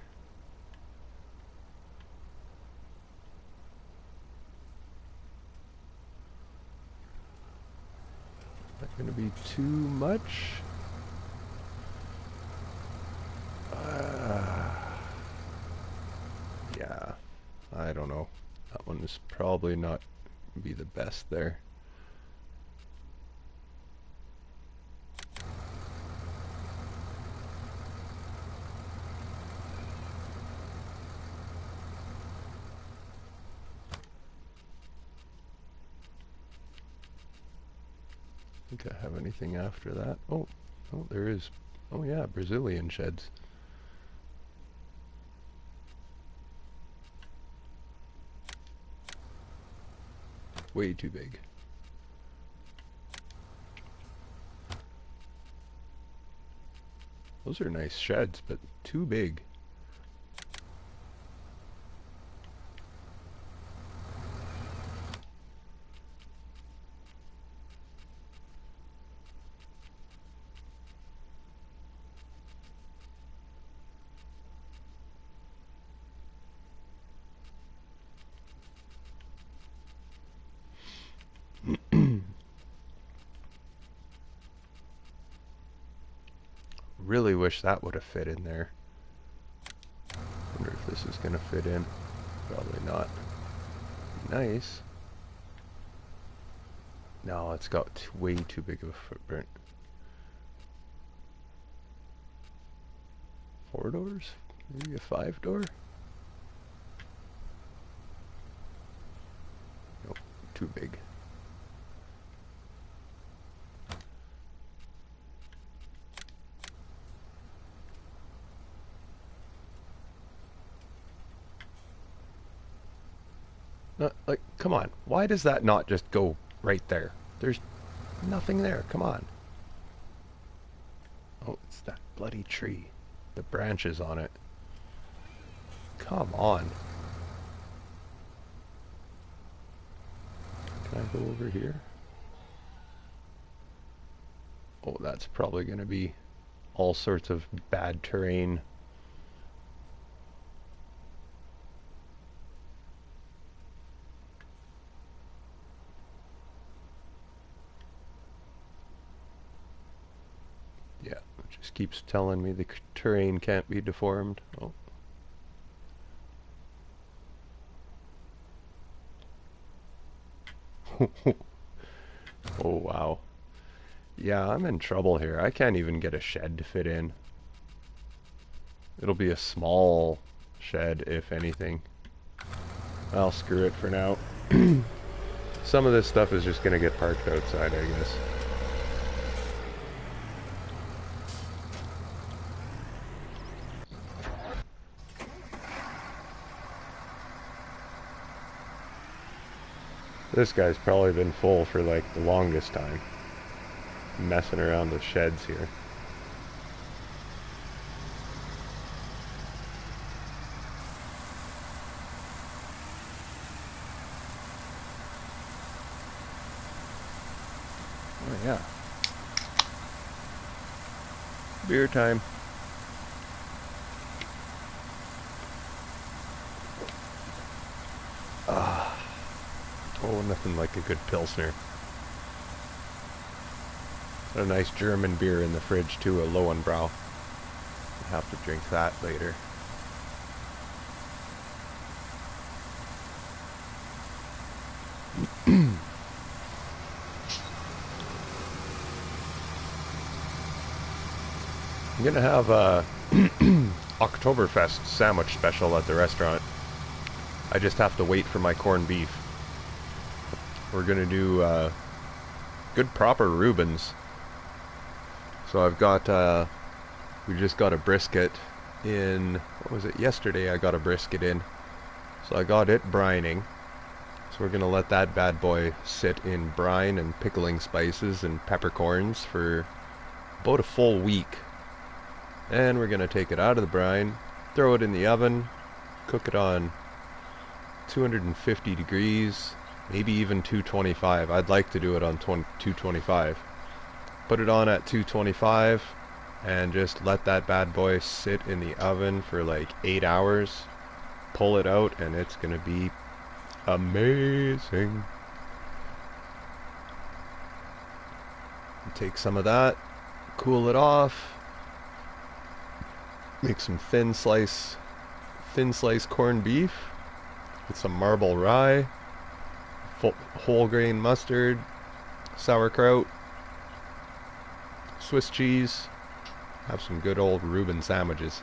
Speaker 1: Not gonna be too much. Yeah, I don't know. That one is probably not be the best there. Think I have anything after that? Oh, oh, there is. Oh yeah, Brazilian sheds. Way too big. Those are nice sheds, but too big. Really wish that would have fit in there. Wonder if this is gonna fit in. Probably not. Nice. No, it's got way too big of a footprint. 4 doors? Maybe a 5 door? Nope, too big. Like, come on. Why does that not just go right there? There's nothing there. Come on. Oh, it's that bloody tree. The branches on it. Come on. Can I go over here? Oh, that's probably going to be all sorts of bad terrain. Yeah, it just keeps telling me the terrain can't be deformed. Oh. Oh, wow. Yeah, I'm in trouble here. I can't even get a shed to fit in. It'll be a small shed, if anything. I'll screw it for now. Some of this stuff is just gonna get parked outside, I guess. This guy's probably been full for like the longest time. Messing around with sheds here. Oh yeah. Beer time. Ah. Oh, nothing like a good Pilsner. A nice German beer in the fridge too, a Lowenbrau. I'll have to drink that later. I'm gonna have a Oktoberfest sandwich special at the restaurant. I just have to wait for my corned beef. We're gonna do good proper Reubens. So I've got we just got a brisket in, what was it, yesterday I got a brisket in. So I got it brining. So we're gonna let that bad boy sit in brine and pickling spices and peppercorns for about a full week. And we're gonna take it out of the brine, throw it in the oven, cook it on 250 degrees, maybe even 225. I'd like to do it on 225. Put it on at 225 and just let that bad boy sit in the oven for like 8 hours. Pull it out and it's gonna be amazing. Take some of that, cool it off, make some thin slice corned beef with some marble rye, whole grain mustard, sauerkraut, Swiss cheese. Have some good old Reuben sandwiches.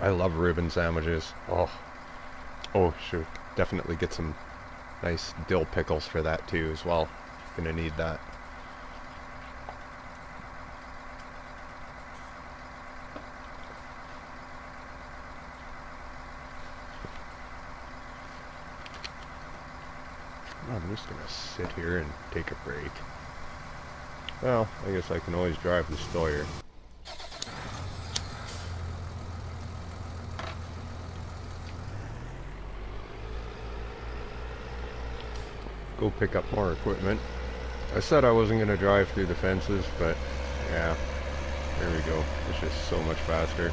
Speaker 1: I love Reuben sandwiches. Oh, should definitely get some nice dill pickles for that too as well. Gonna need that. I'm just gonna sit here and take a break. Well, I guess I can always drive the Steuer. Go pick up more equipment. I said I wasn't gonna drive through the fences, but yeah, there we go. It's just so much faster.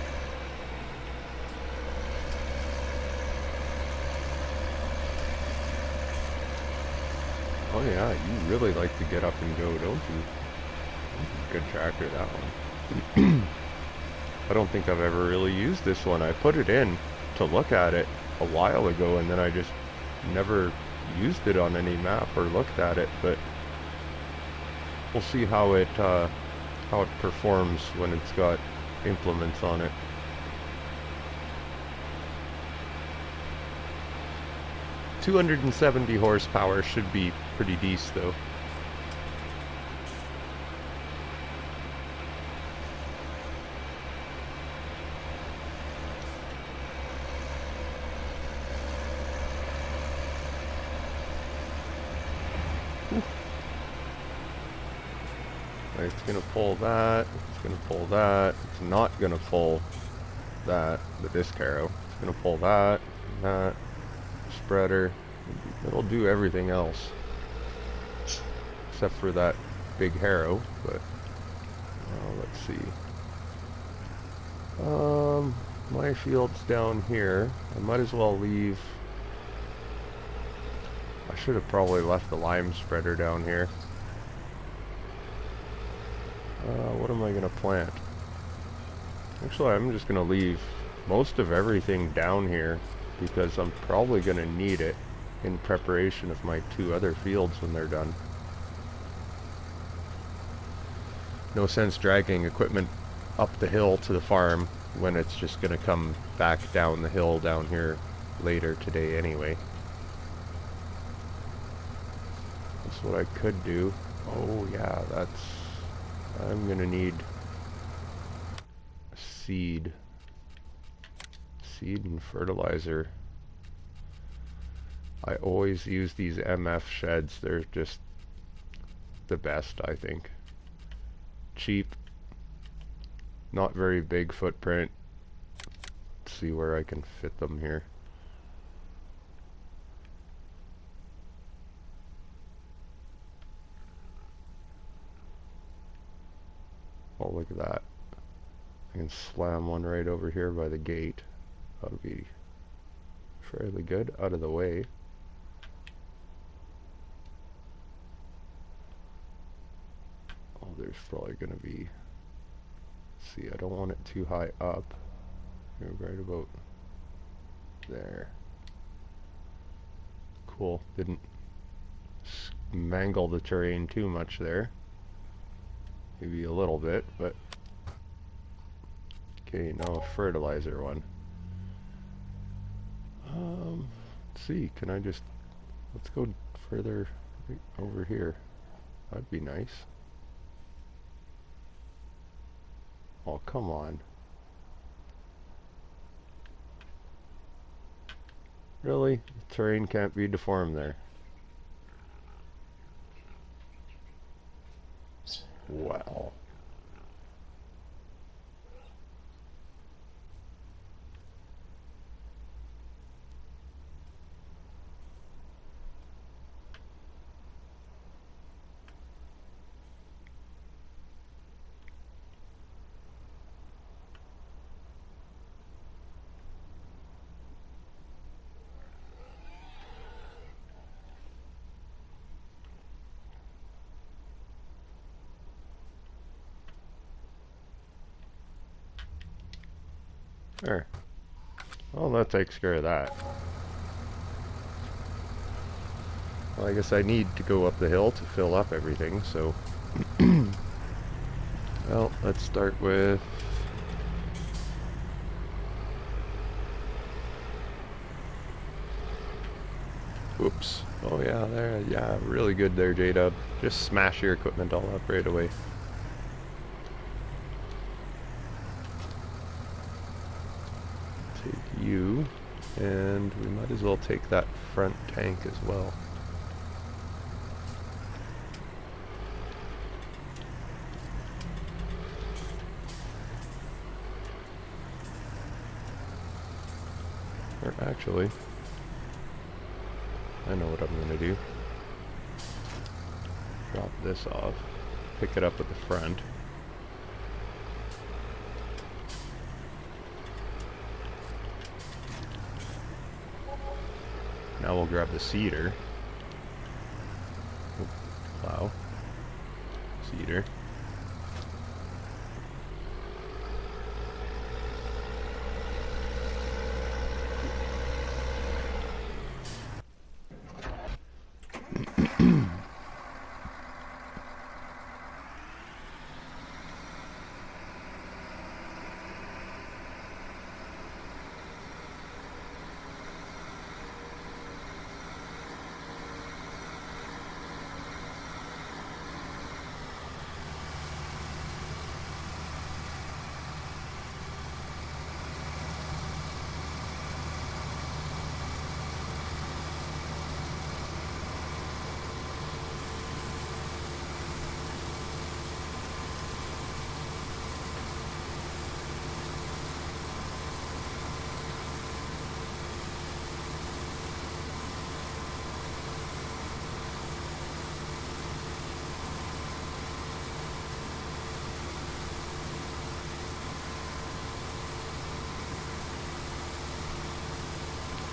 Speaker 1: Oh yeah, you really like to get up and go, don't you? Good tractor, that one. I don't think I've ever really used this one. I put it in to look at it a while ago, and then I just never used it on any map or looked at it, but we'll see how it performs when it's got implements on it. $270 horsepower should be pretty decent though. It's gonna pull that, it's gonna pull that, it's not gonna pull that, the disc arrow. It's gonna pull that, spreader. It'll do everything else. except for that big harrow, but let's see. My field's down here. I might as well leave. I should have probably left the lime spreader down here. What am I going to plant? Actually, I'm just going to leave most of everything down here because I'm probably going to need it in preparation of my 2 other fields when they're done. No sense dragging equipment up the hill to the farm when it's just going to come back down the hill down here later today anyway. That's what I could do. Oh yeah, I'm going to need seed and fertilizer. I always use these MF sheds. They're just the best, I think. Cheap, not very big footprint. Let's see where I can fit them here. Oh, look at that. I can slam one right over here by the gate. That'll be fairly good, out of the way. Oh, there's probably going to be... See, I don't want it too high up. You're right about there. Cool. Didn't mangle the terrain too much there. Maybe a little bit, but... Okay, now a fertilizer one. Let's see, can I just... Let's go further right over here. That'd be nice. Oh, come on. Really? The terrain can't be deformed there. Wow. There. Well, that takes care of that. Well, I guess I need to go up the hill to fill up everything, so... Well, let's start with... Oops. Oh yeah, there, yeah, really good there, J-Dub. Just smash your equipment all up right away. Take you, and we might as well take that front tank as well. Or actually, I know what I'm going to do. Drop this off, pick it up at the front. Now we'll grab the cedar. Oh, plow. Cedar.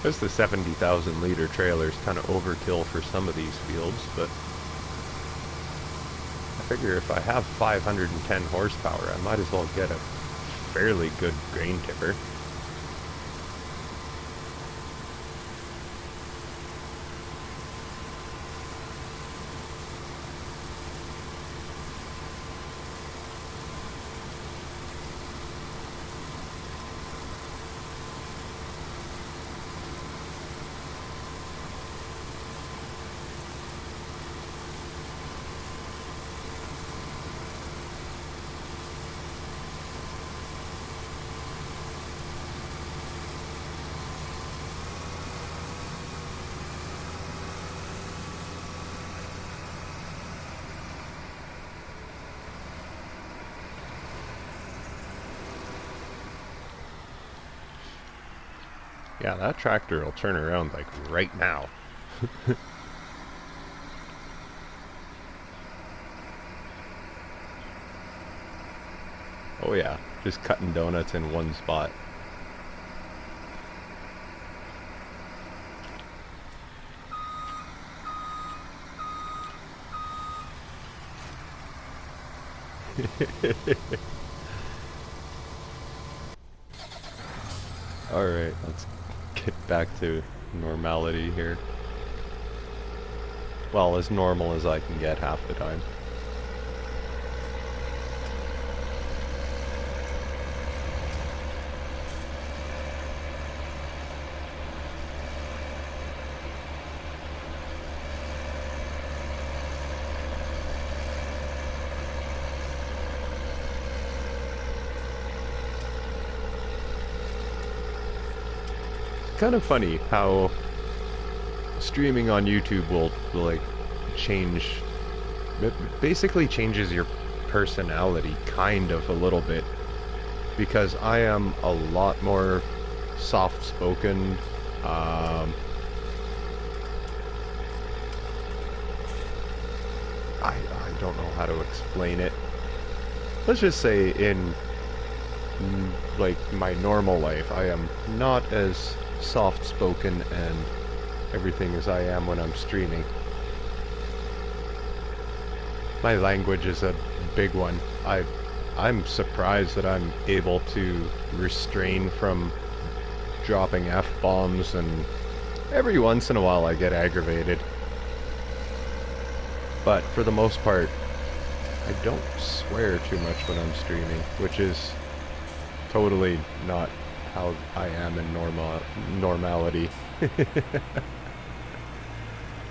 Speaker 1: Guess the 70,000 liter trailer is kind of overkill for some of these fields, but I figure if I have 510 horsepower, I might as well get a fairly good grain tipper. Yeah, that tractor will turn around like right now. Oh yeah, just cutting donuts in one spot. Alright, let's get back to normality here. Well, as normal as I can get half the time. Kind of funny how streaming on YouTube will like change, it basically changes your personality kind of a little bit, because I am a lot more soft-spoken. I don't know how to explain it. Let's just say in like my normal life, I am not as soft-spoken and everything as I am when I'm streaming. My language is a big one. I'm surprised that I'm able to restrain from dropping F-bombs, and every once in a while I get aggravated. But for the most part, I don't swear too much when I'm streaming, which is totally not how I am in normality.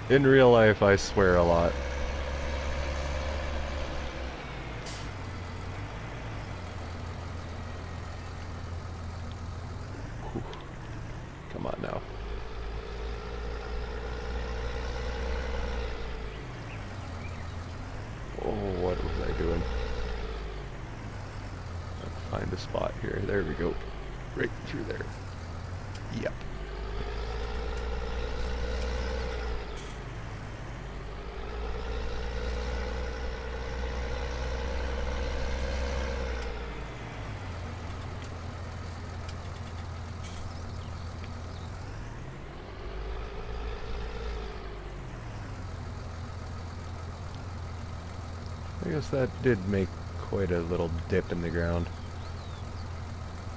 Speaker 1: In real life, I swear a lot. Whew. Come on now. Oh, what was I doing? Find a spot here. There we go. Right through there. Yep. I guess that did make quite a little dip in the ground.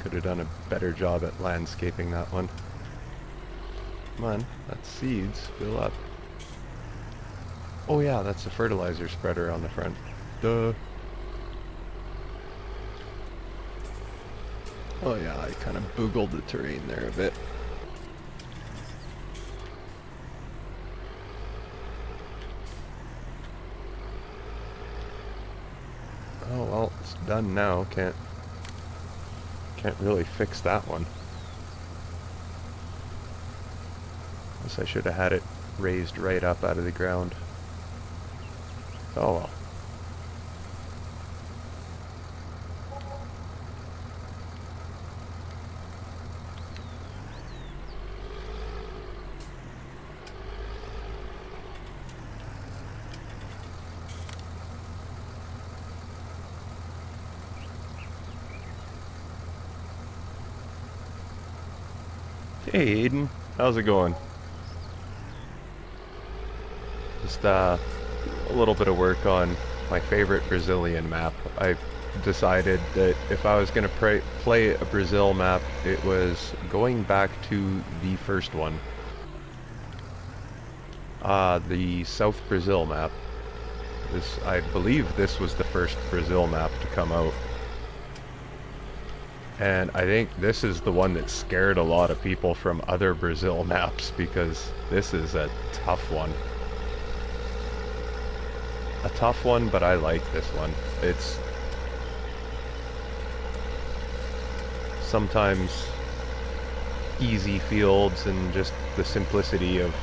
Speaker 1: Could have done a better job at landscaping that one. Come on, that's seeds. Fill up. Oh yeah, that's the fertilizer spreader on the front. Duh. Oh yeah, I kind of boogled the terrain there a bit. Oh well, it's done now. Can't really fix that one. Guess I should have had it raised right up out of the ground. Oh well. Hey, Aiden. How's it going? Just a little bit of work on my favorite Brazilian map. I decided that if I was going to play a Brazil map, it was going back to the first one. The South Brazil map. I believe this was the first Brazil map to come out. And I think this is the one that scared a lot of people from other Brazil maps because this is a tough one. A tough one, but I like this one. It's sometimes easy fields and just the simplicity of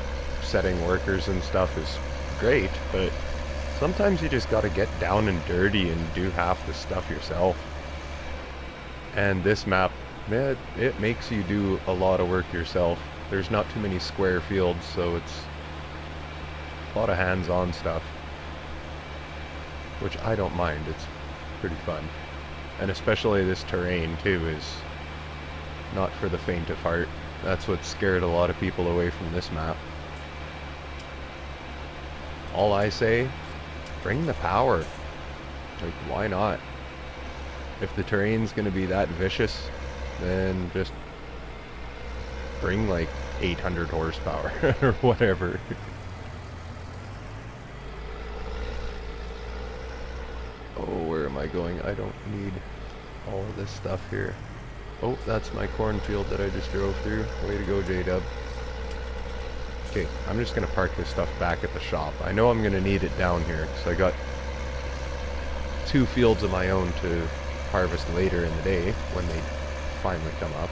Speaker 1: setting workers and stuff is great, but sometimes you just gotta get down and dirty and do half the stuff yourself. And this map, it makes you do a lot of work yourself. There's not too many square fields, so it's a lot of hands-on stuff, which I don't mind. It's pretty fun. And especially this terrain too is not for the faint of heart. That's what scared a lot of people away from this map. All I say, bring the power. Like, why not? If the terrain's gonna be that vicious, then just bring like 800 horsepower or whatever. Oh, where am I going? I don't need all of this stuff here. Oh, that's my cornfield that I just drove through. Way to go, J-Dub. Okay, I'm just gonna park this stuff back at the shop. I know I'm gonna need it down here, because I got 2 fields of my own to harvest later in the day when they finally come up.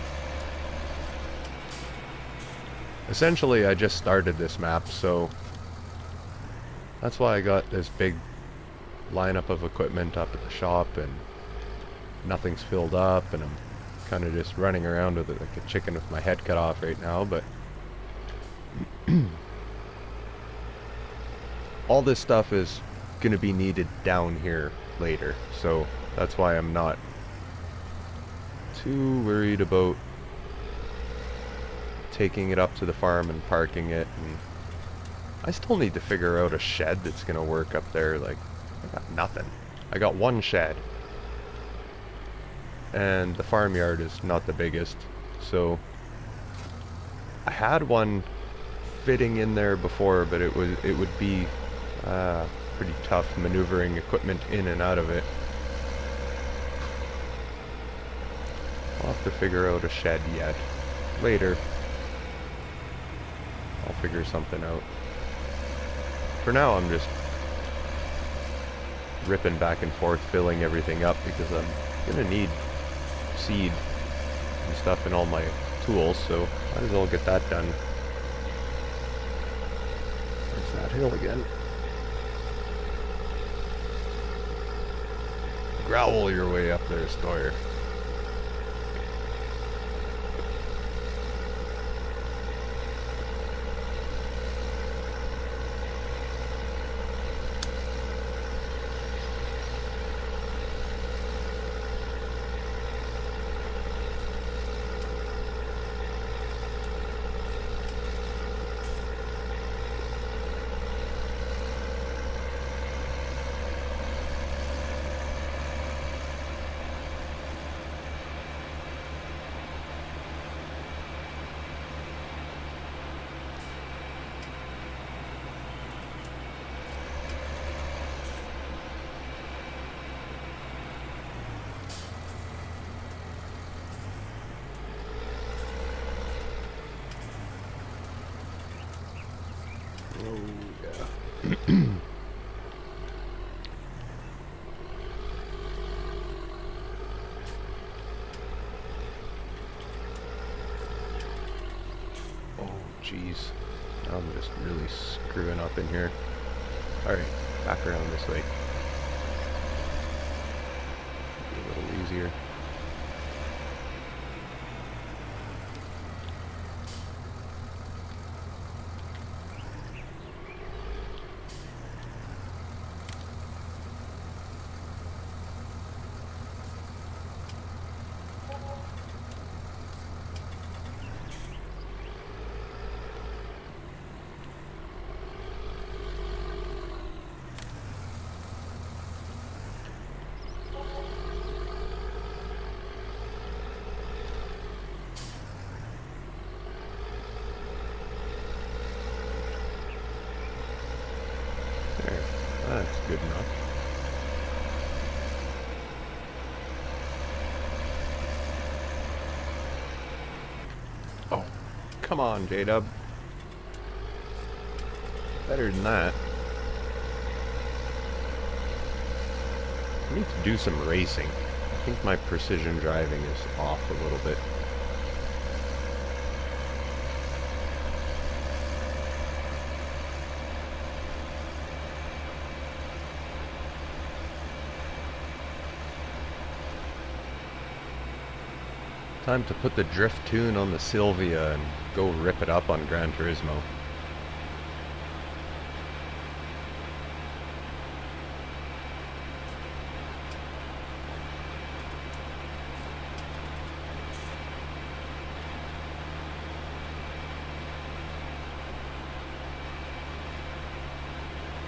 Speaker 1: Essentially, I just started this map, so that's why I got this big lineup of equipment up at the shop, and nothing's filled up, and I'm kind of just running around with it like a chicken with my head cut off right now, but all this stuff is going to be needed down here later, so that's why I'm not too worried about taking it up to the farm and parking it. And I still need to figure out a shed that's going to work up there. Like, I got nothing. I got one shed, and the farmyard is not the biggest, so I had one fitting in there before, but it would be pretty tough maneuvering equipment in and out of it. I'll have to figure out a shed yet. Later, I'll figure something out. For now, I'm just ripping back and forth, filling everything up, because I'm gonna need seed and stuff in all my tools, so might as well get that done. There's that hill again. Growl your way up there, Stoyer. Jeez, I'm just really screwing up in here. Alright, back around this way. Be a little easier. Come on, J-Dub. Better than that. I need to do some racing. I think my precision driving is off a little bit. Time to put the drift tune on the Sylvia and go rip it up on Gran Turismo.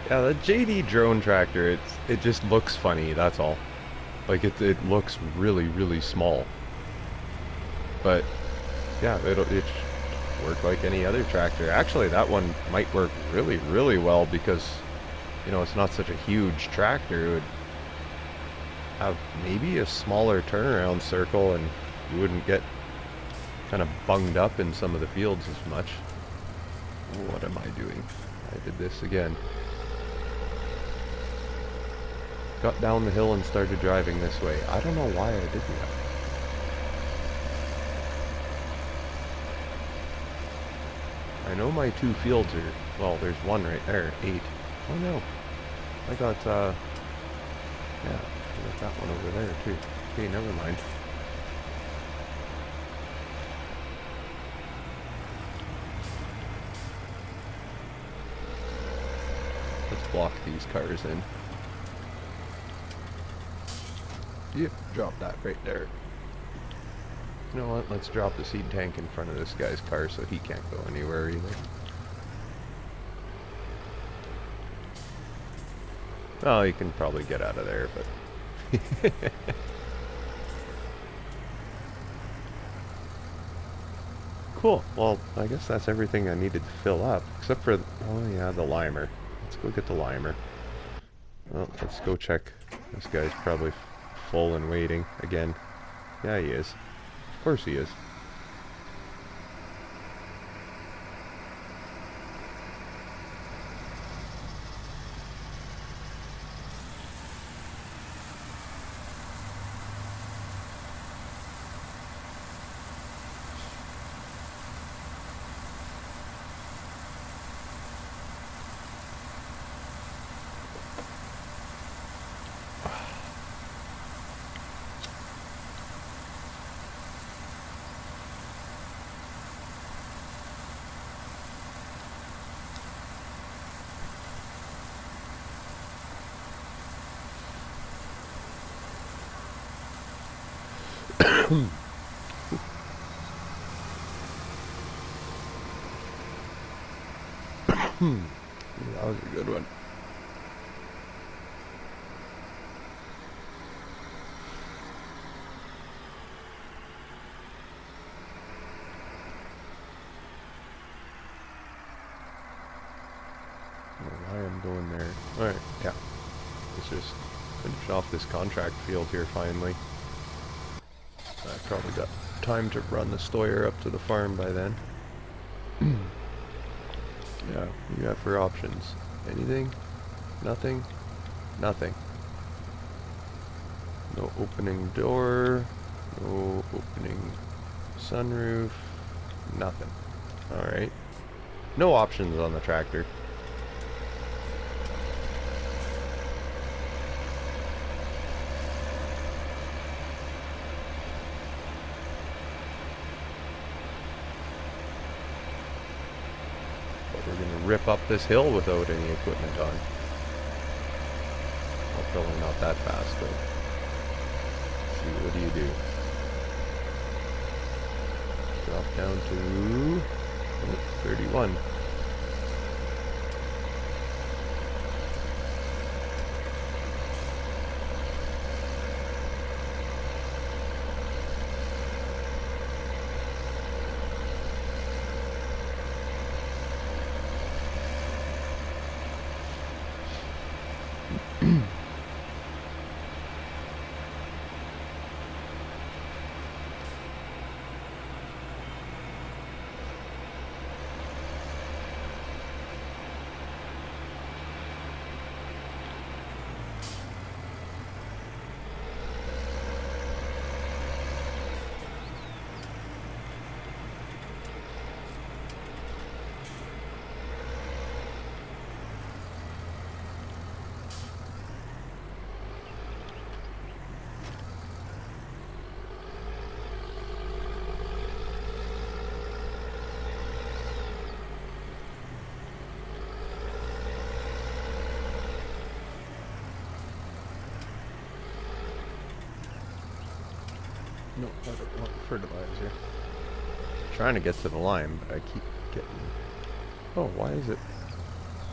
Speaker 1: Yeah, the JD drone tractor, it just looks funny, that's all. Like it looks really, really small. But yeah, it work like any other tractor. Actually, that one might work really, really well because, you know, it's not such a huge tractor. It would have maybe a smaller turnaround circle and you wouldn't get kind of bunged up in some of the fields as much. What am I doing? I did this again. Got down the hill and started driving this way. I don't know why I did that. I know my two fields are, well, there's one right there, 8. Oh no, I got, yeah, I got that one over there too. Okay, never mind. Let's block these cars in. Yep, drop that right there. You know what, let's drop the seed tank in front of this guy's car so he can't go anywhere either. Well, he can probably get out of there, but... Cool, well, I guess that's everything I needed to fill up, except for, oh yeah, the limer. Let's go get the limer. Well, let's go check. This guy's probably full and waiting again. Yeah, he is. Of course he is. That was a good one. Why I'm going there. Alright, yeah. Let's just finish off this contract field here finally. I probably got time to run the Stoyer up to the farm by then. Yeah, what do you got for options? Anything? Nothing? Nothing. No opening door. No opening sunroof. Nothing. Alright. No options on the tractor. We're going to rip up this hill without any equipment on. Well, probably not that fast, though. Let's see, what do you do? Drop down to 31. No, I don't want fertilizer. I'm trying to get to the lime, but I keep getting... Oh, why is it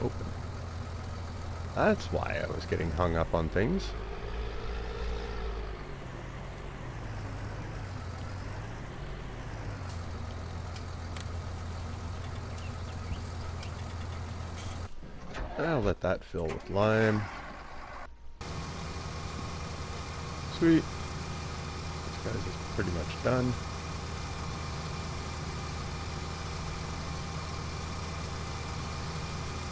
Speaker 1: open? That's why I was getting hung up on things. I'll let that fill with lime. Sweet. This guy's is pretty much done.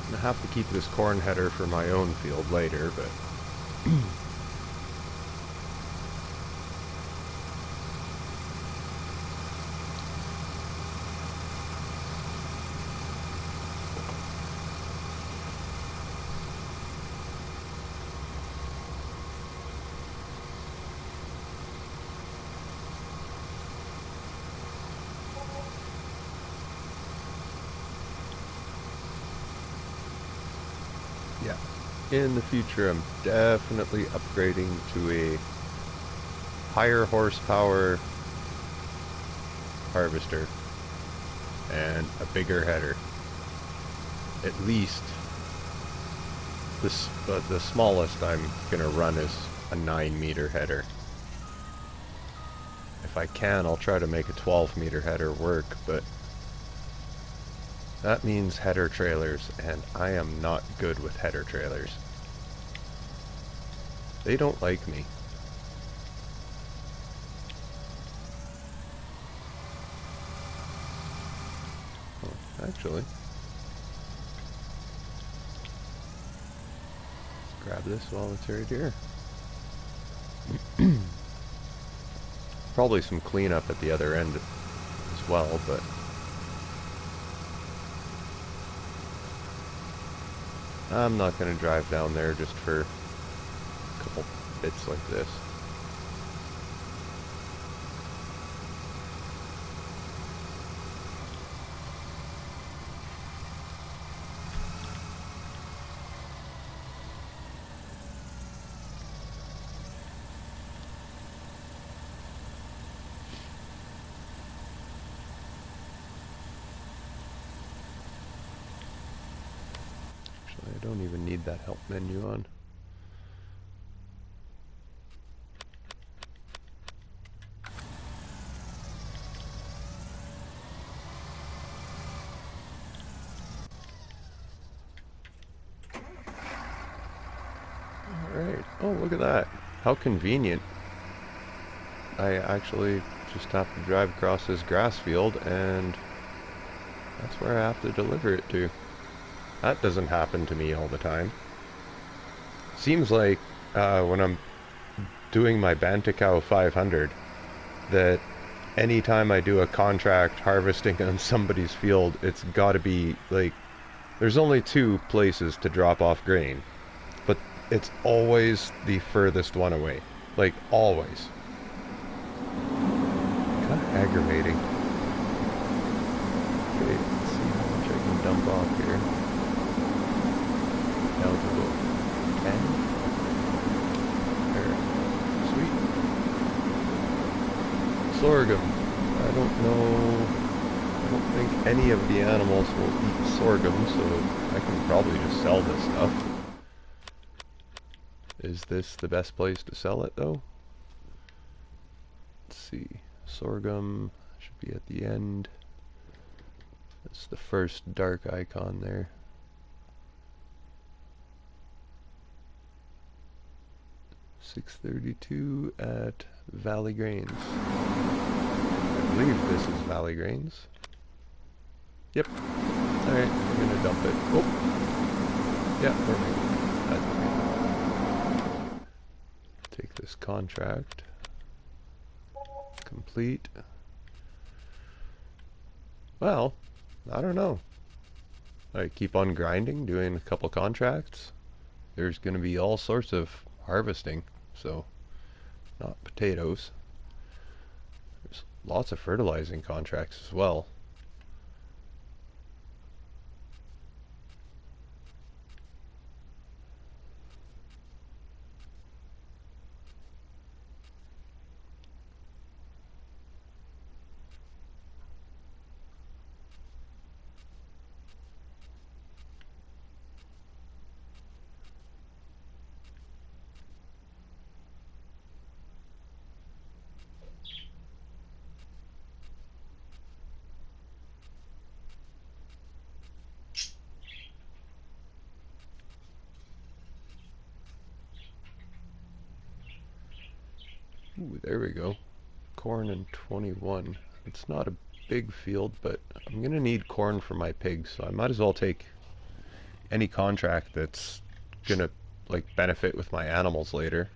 Speaker 1: I'm gonna have to keep this corn header for my own field later, but yeah. In the future, I'm definitely upgrading to a higher horsepower harvester and a bigger header. At least this, the smallest I'm gonna run is a 9-meter header. If I can, I'll try to make a 12-meter header work, but that means header trailers, and I am not good with header trailers. They don't like me. Oh, actually, let's grab this while it's right here. Probably some cleanup at the other end as well, but I'm not going to drive down there just for a couple bits like this. I don't even need that help menu on. Alright. Oh, look at that. How convenient. I actually just have to drive across this grass field, and that's where I have to deliver it to. That doesn't happen to me all the time. Seems like when I'm doing my Banticow 500 that anytime I do a contract harvesting on somebody's field, it's got to be like, there's only 2 places to drop off grain, but it's always the furthest one away. Like, always. Kind of aggravating. Okay, let's see how much I can dump off here. Down to about 10. There. Sweet. Sorghum. I don't know. I don't think any of the animals will eat sorghum, so I can probably just sell this stuff. Is this the best place to sell it, though? Let's see. Sorghum should be at the end. That's the first dark icon there. $6.32 at Valley Grains. I believe this is Valley Grains. Yep. Alright, I'm gonna dump it. Oh! Yeah, perfect. That's okay. Take this contract. Complete. Well, I don't know. I keep on grinding, doing a couple contracts. There's gonna be all sorts of harvesting, so not potatoes. There's lots of fertilizing contracts as well. Ooh, there we go. Corn in 21. It's not a big field, but I'm gonna need corn for my pigs, so I might as well take any contract that's gonna like benefit with my animals later.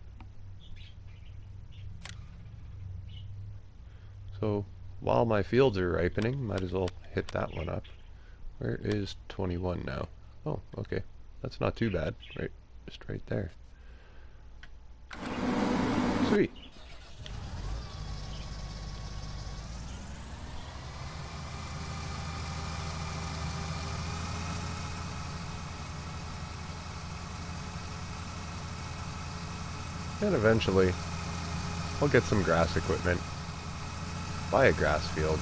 Speaker 1: So while my fields are ripening, might as well hit that one up. Where is 21 now? Oh, okay. That's not too bad. Right, just right there. Sweet. And eventually, I'll get some grass equipment. Buy a grass field.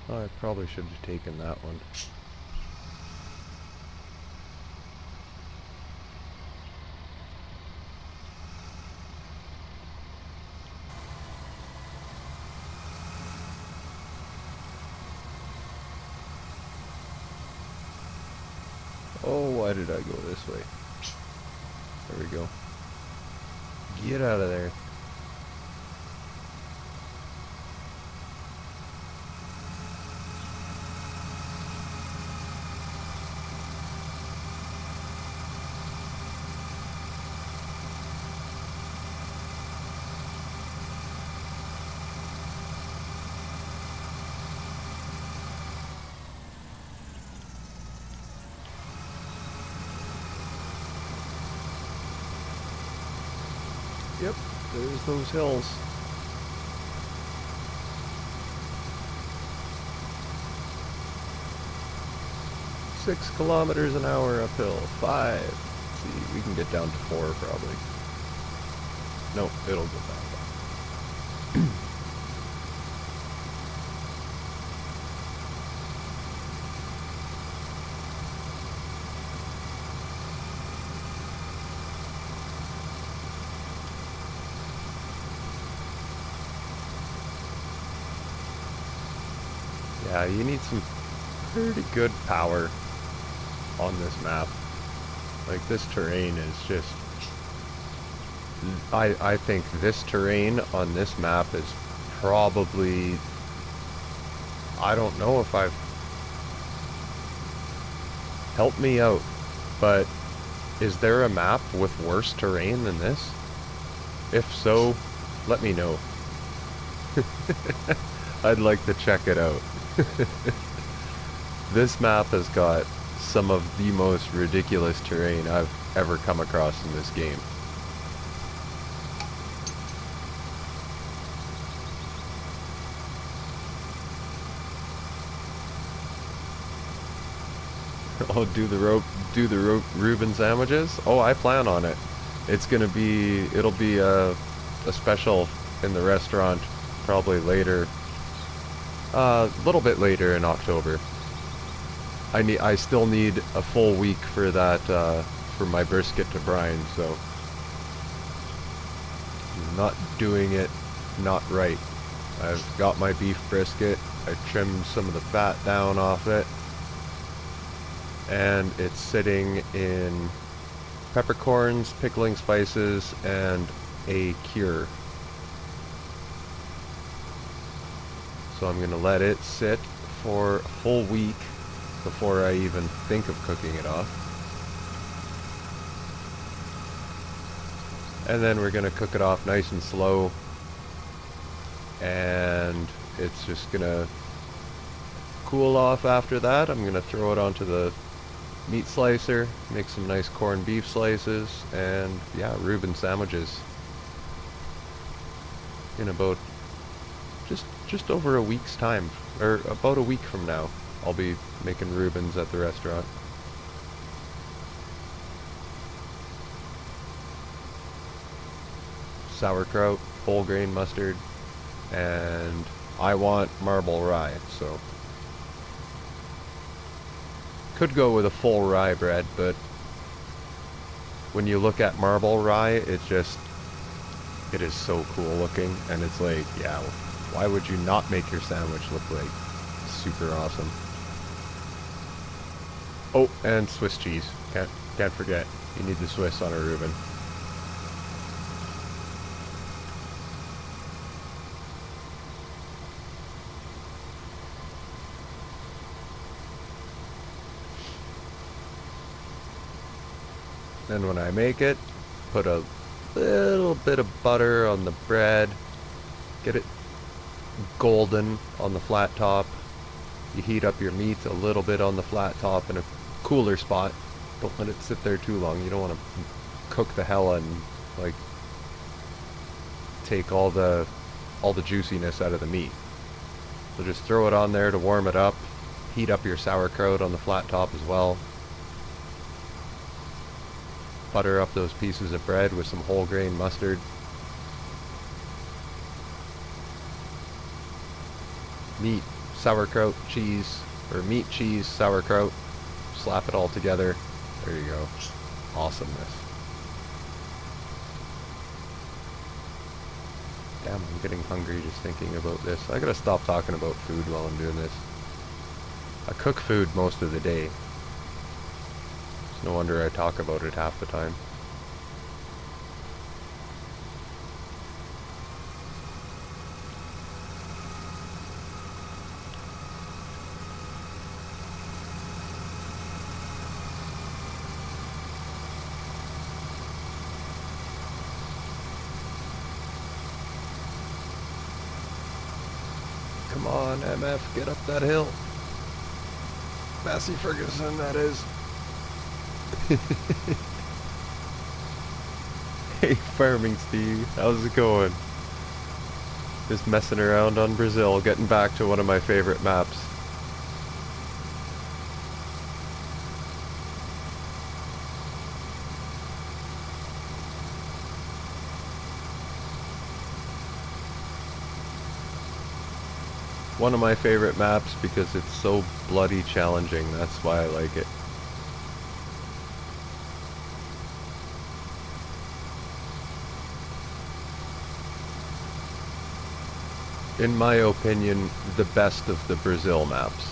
Speaker 1: Oh, I probably should have taken that one. Oh, why did I go this way? There we go. Get out of there. Yep, there's those hills. Six kilometers an hour uphill. 5. Let's see, we can get down to 4 probably. Nope, it'll go back up. Yeah, you need some pretty good power on this map. Like, this terrain is just... I think this terrain on this map is probably... I don't know if I've... Help me out, but is there a map with worse terrain than this? If so, let me know. I'd like to check it out. This map has got some of the most ridiculous terrain I've ever come across in this game. Oh, do the Reuben sandwiches? Oh, I plan on it. It'll be a special in the restaurant probably later. A little bit later in October. I still need a full week for that, for my brisket to brine, so I'm not doing it not right. I've got my beef brisket, I trimmed some of the fat down off it, and it's sitting in peppercorns, pickling spices, and a cure. So I'm gonna let it sit for a full week before I even think of cooking it off. And then we're gonna cook it off nice and slow, and it's just gonna cool off after that. I'm gonna throw it onto the meat slicer, make some nice corned beef slices, and yeah, Reuben sandwiches in about just over a week's time, or about a week from now. I'll be making Reubens at the restaurant. sauerkraut, whole grain mustard, and I want marble rye, so could go with a full rye bread, but when you look at marble rye, it is so cool looking, and it's like, yeah, why would you not make your sandwich look like super awesome? Oh, and Swiss cheese. Can't forget. You need the Swiss on a Reuben. Then when I make it, put a little bit of butter on the bread, get it golden on the flat top. You heat up your meat a little bit on the flat top in a cooler spot. Don't let it sit there too long. You don't want to cook the hell and like take all the juiciness out of the meat. So just throw it on there to warm it up. Heat up your sauerkraut on the flat top as well. Butter up those pieces of bread with some whole grain mustard. Meat, sauerkraut, cheese, or meat, cheese, sauerkraut. Slap it all together. There you go. Awesomeness. Damn, I'm getting hungry just thinking about this. I gotta stop talking about food while I'm doing this. I cook food most of the day. It's no wonder I talk about it half the time. Come on, MF, get up that hill. Massey Ferguson, that is. Hey, Farming Steve, how's it going? Just messing around on Brazil, getting back to one of my favorite maps. One of my favorite maps because it's so bloody challenging, that's why I like it. In my opinion, the best of the Brazil maps.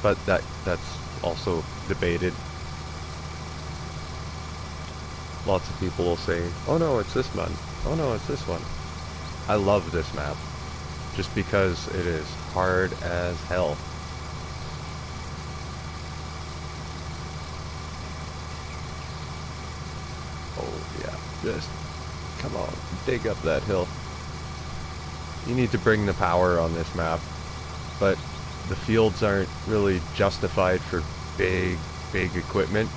Speaker 1: But that's also debated. Lots of people will say, oh no, it's this one. Oh no, it's this one. I love this map. Just because it is hard as hell. Oh yeah, just come on, dig up that hill. You need to bring the power on this map, but the fields aren't really justified for big equipment,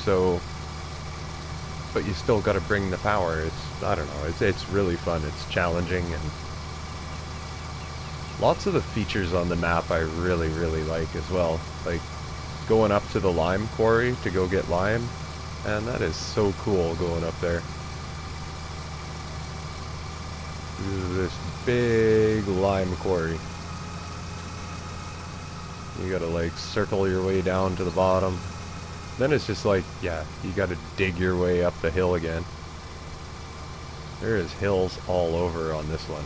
Speaker 1: so, but you still got to bring the power. It's, I don't know, it's really fun. It's challenging, and lots of the features on the map I really like as well. Like going up to the lime quarry to go get lime, and that is so cool going up there. This big lime quarry. You gotta like circle your way down to the bottom. Then it's just like, yeah, you gotta dig your way up the hill again. There is hills all over on this one.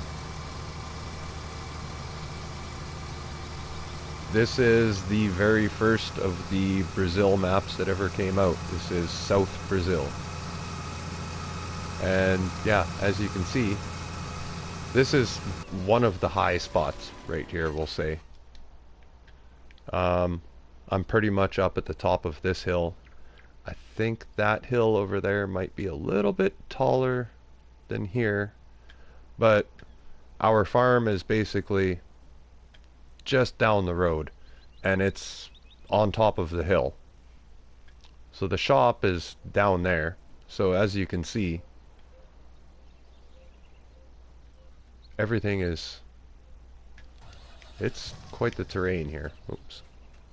Speaker 1: This is the very first of the Brazil maps that ever came out. This is South Brazil. And yeah, as you can see, this is one of the high spots right here, we'll say. I'm pretty much up at the top of this hill. I think that hill over there might be a little bit taller than here, but our farm is basically just down the road, and it's on top of the hill. So the shop is down there. So as you can see, everything is, it's quite the terrain here. Oops.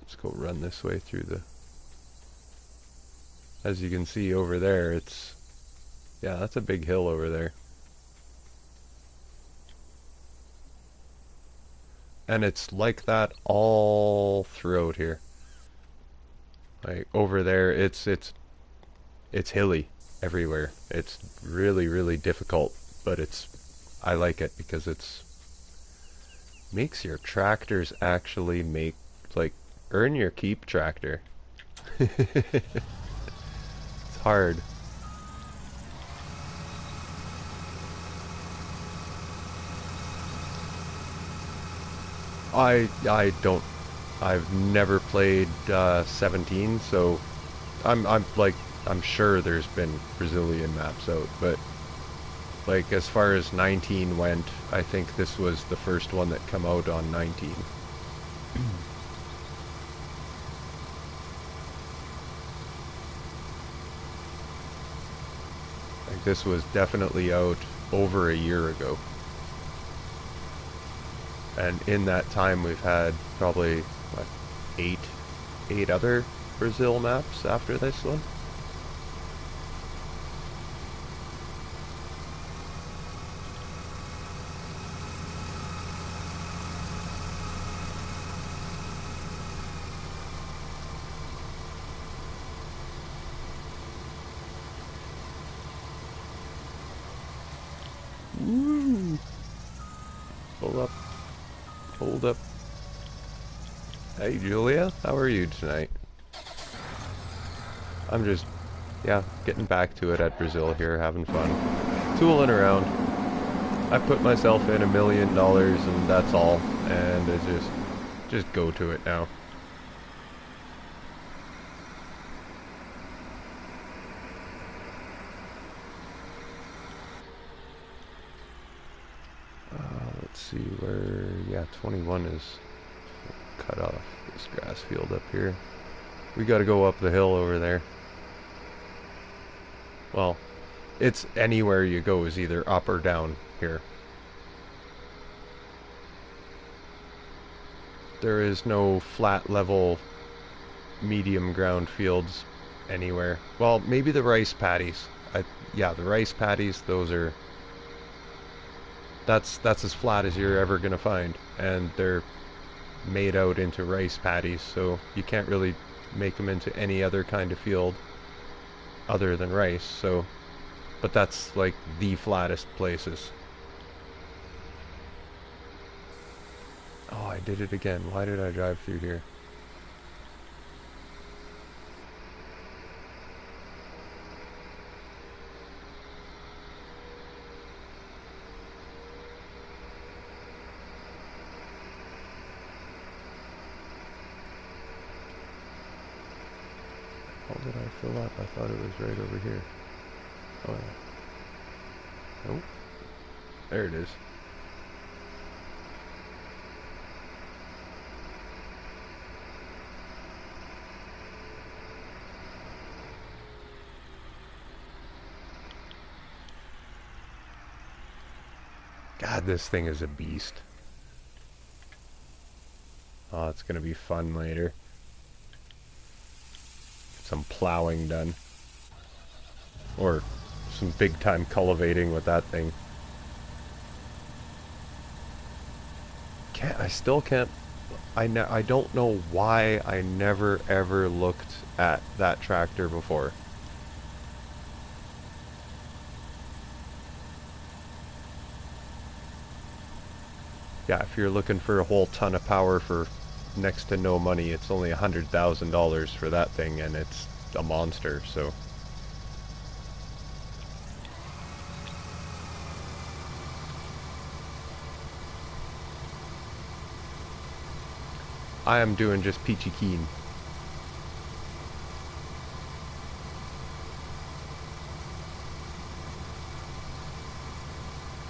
Speaker 1: Let's go run this way through the... As you can see over there, it's, yeah, that's a big hill over there. And it's like that all throughout here. Like over there, it's hilly everywhere. It's really, really difficult, but I like it because it's makes your tractors actually make, like, earn your keep tractor. It's hard. I don't, I've never played 17, so I'm like, I'm sure there's been Brazilian maps out, but like as far as 19 went, I think this was the first one that come out on 19. Like this was definitely out over a year ago. And in that time we've had probably, what, eight other Brazil maps after this one. Woo! Hold up. Hold up. Hey Julia, how are you tonight? I'm just, yeah, getting back to it at Brazil here, having fun. Tooling around. I put myself in $1 million and that's all. And I just go to it now. Let's see where, yeah, 21 is cut off this grass field up here. We gotta go up the hill over there. Well, it's anywhere you go is either up or down here. There is no flat level medium ground fields anywhere. Well, maybe the rice paddies. Yeah, the rice paddies, those are, that's as flat as you're ever gonna find, and they're made out into rice paddies, so you can't really make them into any other kind of field other than rice. So, but that's like the flattest places. Oh, I did it again. Why did I drive through here? How did I fill up? I thought it was right over here. Oh yeah. Nope. There it is. God, this thing is a beast. Oh, it's gonna be fun later. Get some plowing done. Or some big time cultivating with that thing. I still can't, I don't know why I never ever looked at that tractor before. Yeah, if you're looking for a whole ton of power for next to no money, it's only $100,000 for that thing, and it's a monster, so. I am doing just peachy keen.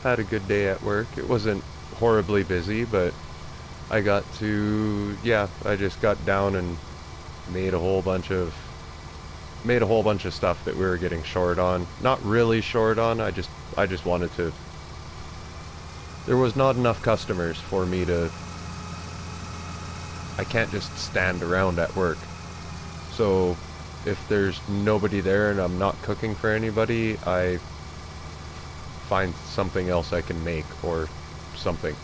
Speaker 1: Had a good day at work. It wasn't horribly busy, but I got to, yeah, I just got down and made a whole bunch of stuff that we were getting short on. Not really short on, I just wanted to, there was not enough customers for me to, I can't just stand around at work. So if there's nobody there and I'm not cooking for anybody, I find something else I can make or something.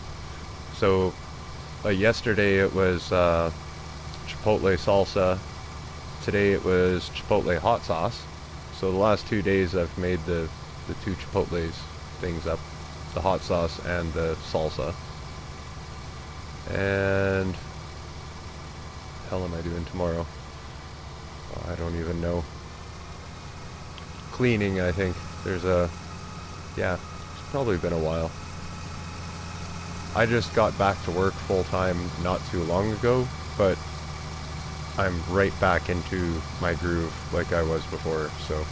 Speaker 1: So yesterday it was Chipotle salsa. Today it was Chipotle hot sauce. So the last 2 days I've made the two Chipotles things up, the hot sauce and the salsa. And what the hell am I doing tomorrow? Oh, I don't even know. Cleaning, I think. Yeah, it's probably been a while. I just got back to work full time not too long ago, but I'm right back into my groove like I was before, so.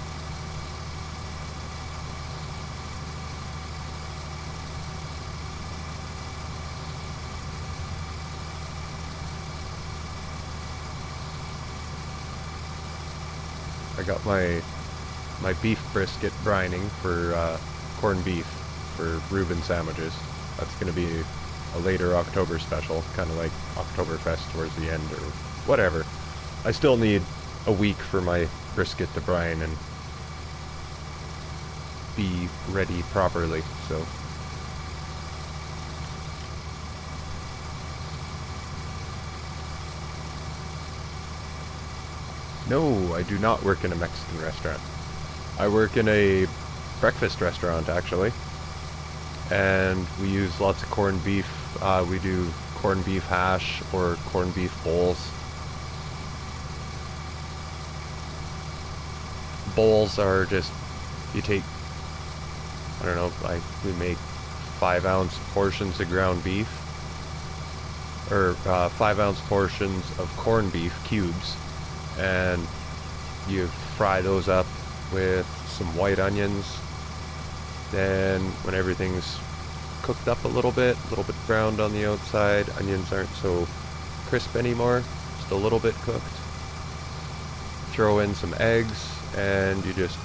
Speaker 1: I got my beef brisket brining for corned beef for Reuben sandwiches. That's going to be a later October special, kind of like Oktoberfest towards the end or whatever. I still need a week for my brisket to brine and be ready properly, so. No, I do not work in a Mexican restaurant. I work in a breakfast restaurant, actually. And we use lots of corned beef. We do corned beef hash or corned beef bowls. Bowls are just, you take, I don't know, we make 5-ounce portions of ground beef. Or 5-ounce portions of corned beef cubes. And you fry those up with some white onions. Then when everything's cooked up a little bit browned on the outside, onions aren't so crisp anymore, just a little bit cooked. Throw in some eggs and you just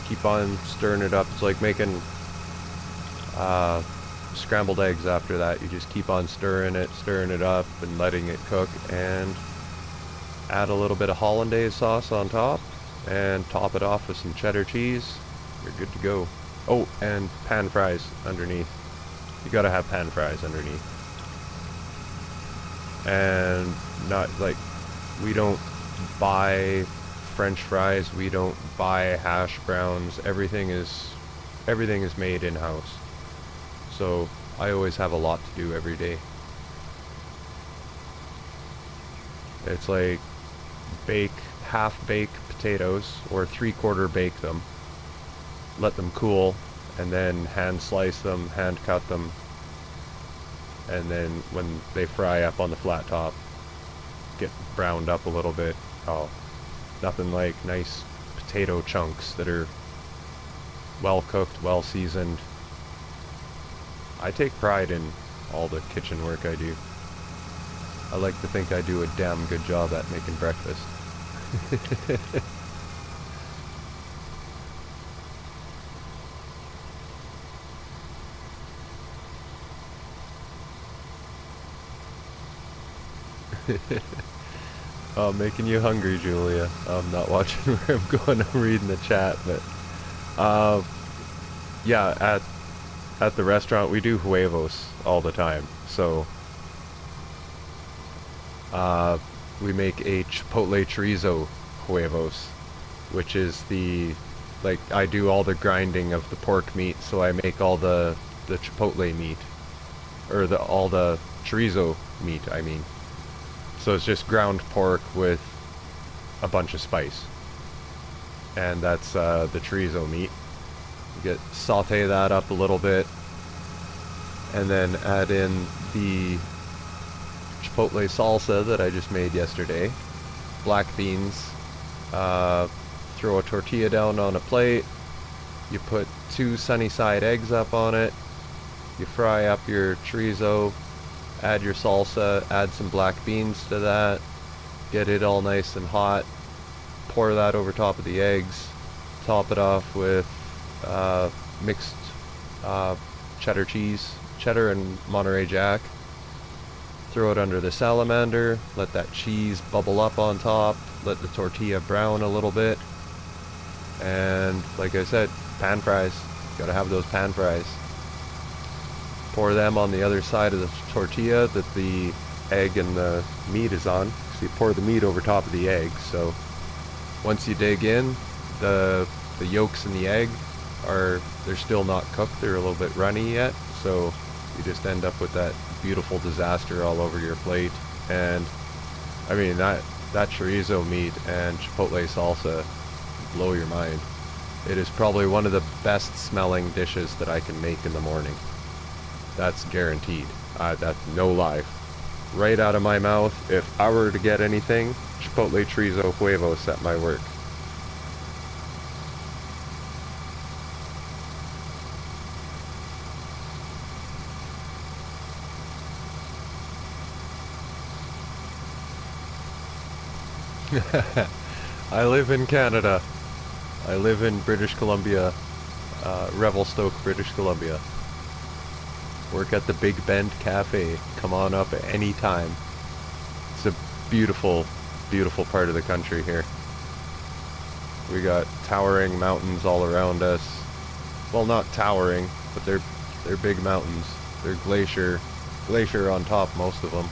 Speaker 1: keep on stirring it up. It's like making scrambled eggs after that. You just keep on stirring it up and letting it cook, and add a little bit of hollandaise sauce on top and top it off with some cheddar cheese. You're good to go. Oh, and pan fries underneath. You gotta have pan fries underneath. And not like, we don't buy French fries, we don't buy hash browns. Everything is made in-house. So I always have a lot to do every day. It's like half-bake potatoes, or 3/4 bake them, let them cool, and then hand slice them, hand cut them, and then when they fry up on the flat top, get browned up a little bit. Oh, nothing like nice potato chunks that are well cooked, well seasoned. I take pride in all the kitchen work I do. I like to think I do a damn good job at making breakfast. Oh, making you hungry, Julia. I'm not watching where I'm going. I'm reading the chat, but yeah, at the restaurant we do Huevos all the time. So we make a Chipotle Chorizo Huevos, which is like, I do all the grinding of the pork meat, so I make all the Chipotle meat, or all the chorizo meat, I mean. So it's just ground pork with a bunch of spice. And that's the chorizo meat. You saute that up a little bit, and then add in the Chipotle salsa that I just made yesterday. Black beans. Throw a tortilla down on a plate. You put 2 sunny side eggs up on it. You fry up your chorizo. Add your salsa, add some black beans to that, get it all nice and hot, pour that over top of the eggs, top it off with mixed cheddar cheese, cheddar and Monterey Jack, throw it under the salamander, let that cheese bubble up on top, let the tortilla brown a little bit. And like I said, pan fries. Gotta have those pan fries. Pour them on the other side of the tortilla that the egg and the meat is on. So you pour the meat over top of the egg. So once you dig in, the yolks in the egg they're still not cooked. They're a little bit runny yet. So you just end up with that beautiful disaster all over your plate. And I mean, that chorizo meat and chipotle salsa blow your mind. It is probably one of the best smelling dishes that I can make in the morning. That's guaranteed. That's no lie. Right out of my mouth, if I were to get anything, Chipotle Chorizo Huevos at my work. I live in Canada. I live in British Columbia, Revelstoke, British Columbia. Work at the Big Bend Cafe. Come on up at any time. It's a beautiful, beautiful part of the country here. We got towering mountains all around us. Well, not towering, but they're big mountains. They're glacier on top, most of them.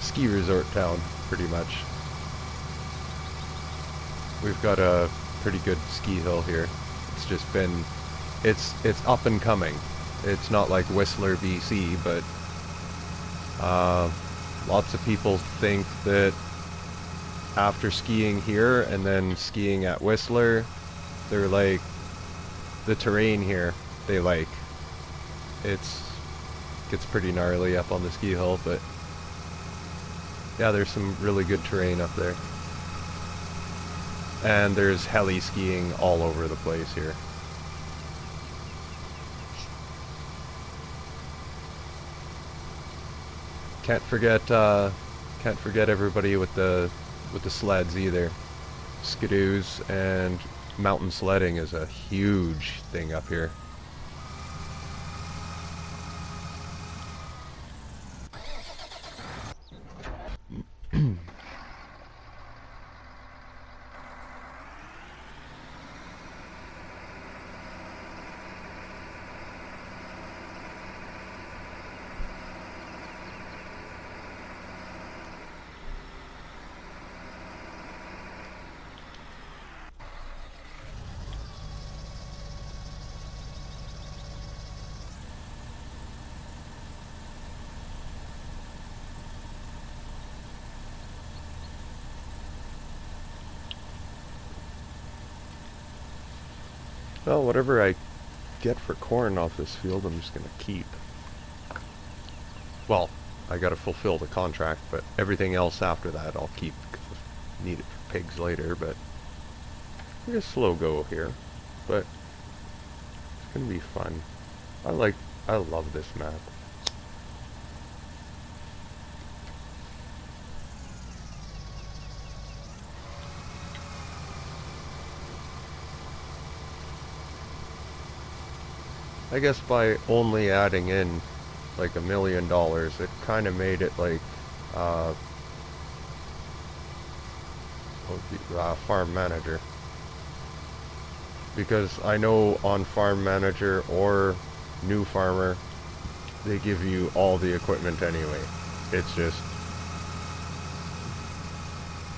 Speaker 1: Ski resort town, pretty much. We've got a pretty good ski hill here. It's just been, it's up and coming. It's not like Whistler, BC, but lots of people think that after skiing here and then skiing at Whistler, they're like, the terrain here, they like. Gets pretty gnarly up on the ski hill, but yeah, there's some really good terrain up there. And there's heli skiing all over the place here. Can't forget everybody with the sleds either. Skidoos and mountain sledding is a huge thing up here. Well, whatever I get for corn off this field, I'm just gonna keep. Well, I gotta fulfill the contract, but everything else after that I'll keep because I need it for pigs later, but we're gonna slow go here. But it's gonna be fun. I love this map. I guess by only adding in like $1 million, it kind of made it like Farm Manager. Because I know on Farm Manager or New Farmer, they give you all the equipment anyway. It's just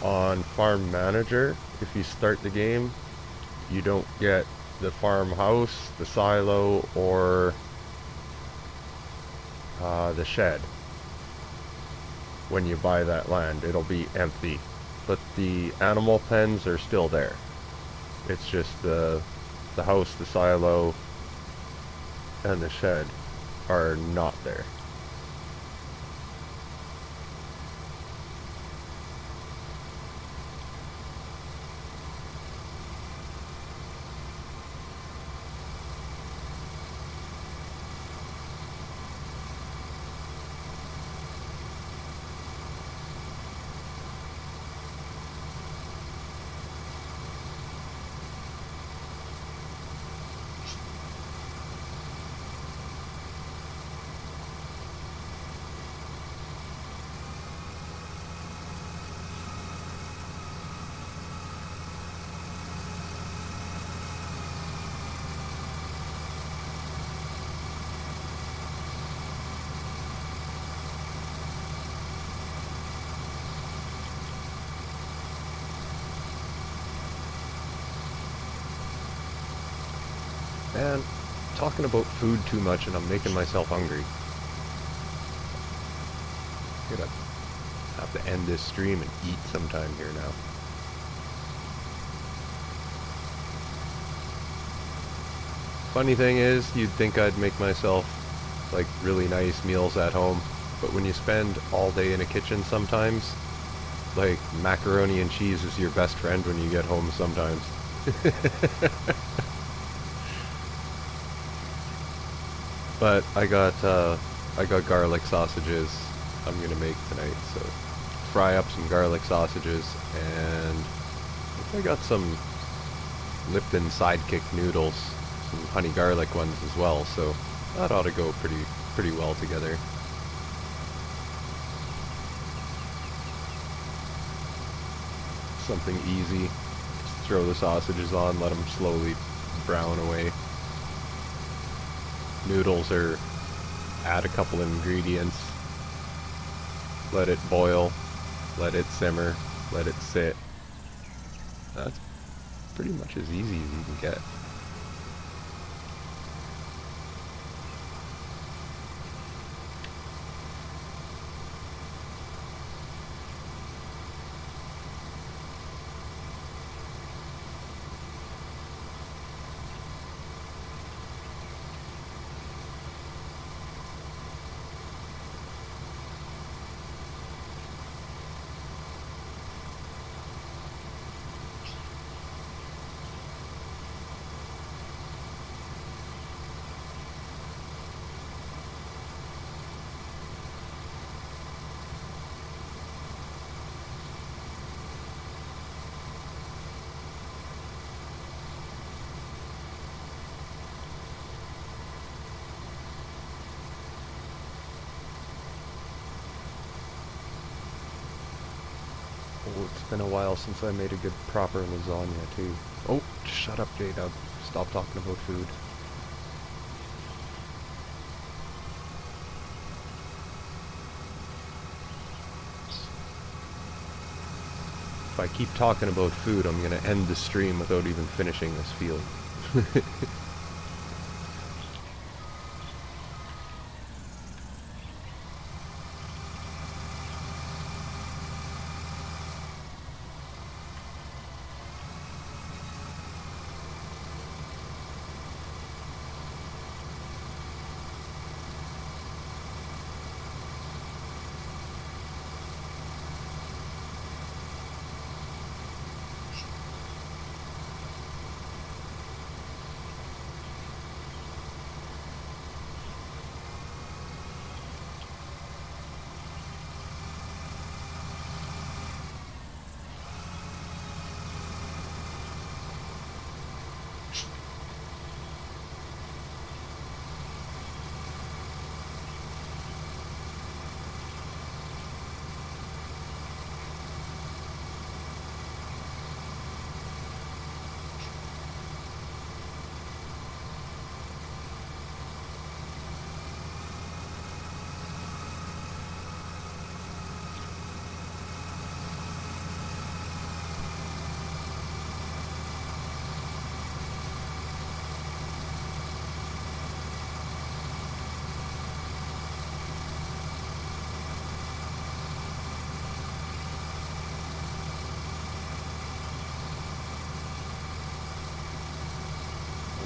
Speaker 1: on Farm Manager, if you start the game, you don't get the farmhouse, the silo, or the shed. When you buy that land, it'll be empty, but the animal pens are still there. It's just the house, the silo, and the shed are not there. Man, talking about food too much and I'm making myself hungry. I'm gonna have to end this stream and eat sometime here now. Funny thing is, you'd think I'd make myself like really nice meals at home, but when you spend all day in a kitchen sometimes, like macaroni and cheese is your best friend when you get home sometimes. But I got garlic sausages I'm gonna make tonight, so fry up some garlic sausages, and I got some Lipton Sidekick noodles, some honey garlic ones as well, so that ought to go pretty well together. Something easy. Just throw the sausages on, let them slowly brown away. Noodles are, add a couple of ingredients, let it boil, let it simmer, let it sit. That's pretty much as easy as you can get. Oh, it's been a while since I made a good proper lasagna too. Oh, shut up, J-Dub. Stop talking about food. If I keep talking about food, I'm gonna end the stream without even finishing this field.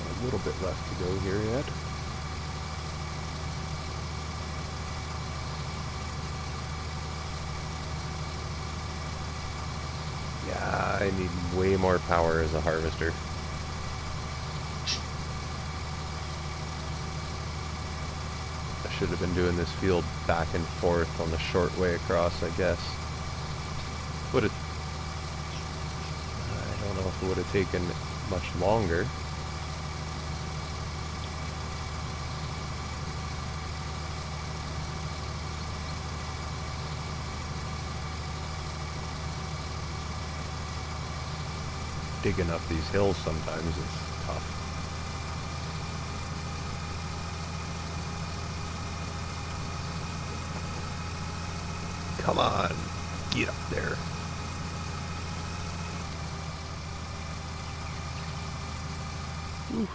Speaker 1: A little bit left to go here yet. Yeah, I need way more power as a harvester. I should have been doing this field back and forth on the short way across, I guess. Would it? I don't know if it would have taken much longer. Digging up these hills sometimes is tough. Come on, get up there. Oof.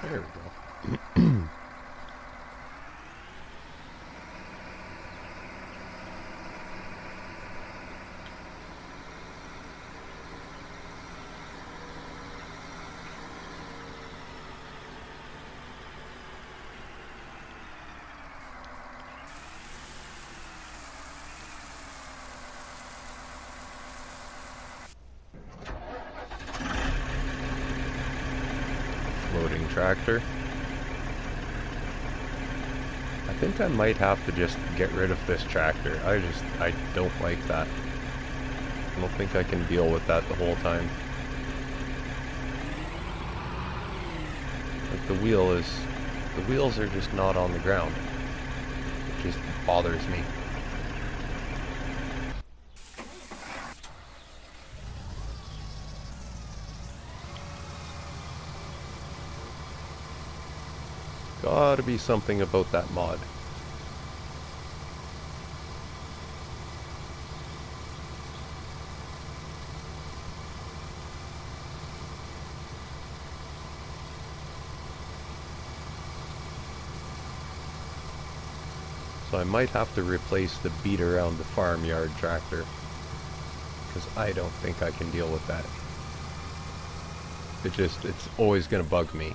Speaker 1: There we go. Floating tractor. I think I might have to just get rid of this tractor. I don't like that. I don't think I can deal with that the whole time. Like the wheels are just not on the ground. It just bothers me. Gotta be something about that mod. So I might have to replace the beat around the farmyard tractor, because I don't think I can deal with that. It's always gonna bug me.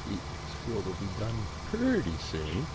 Speaker 1: Sweet, this field will be done pretty soon.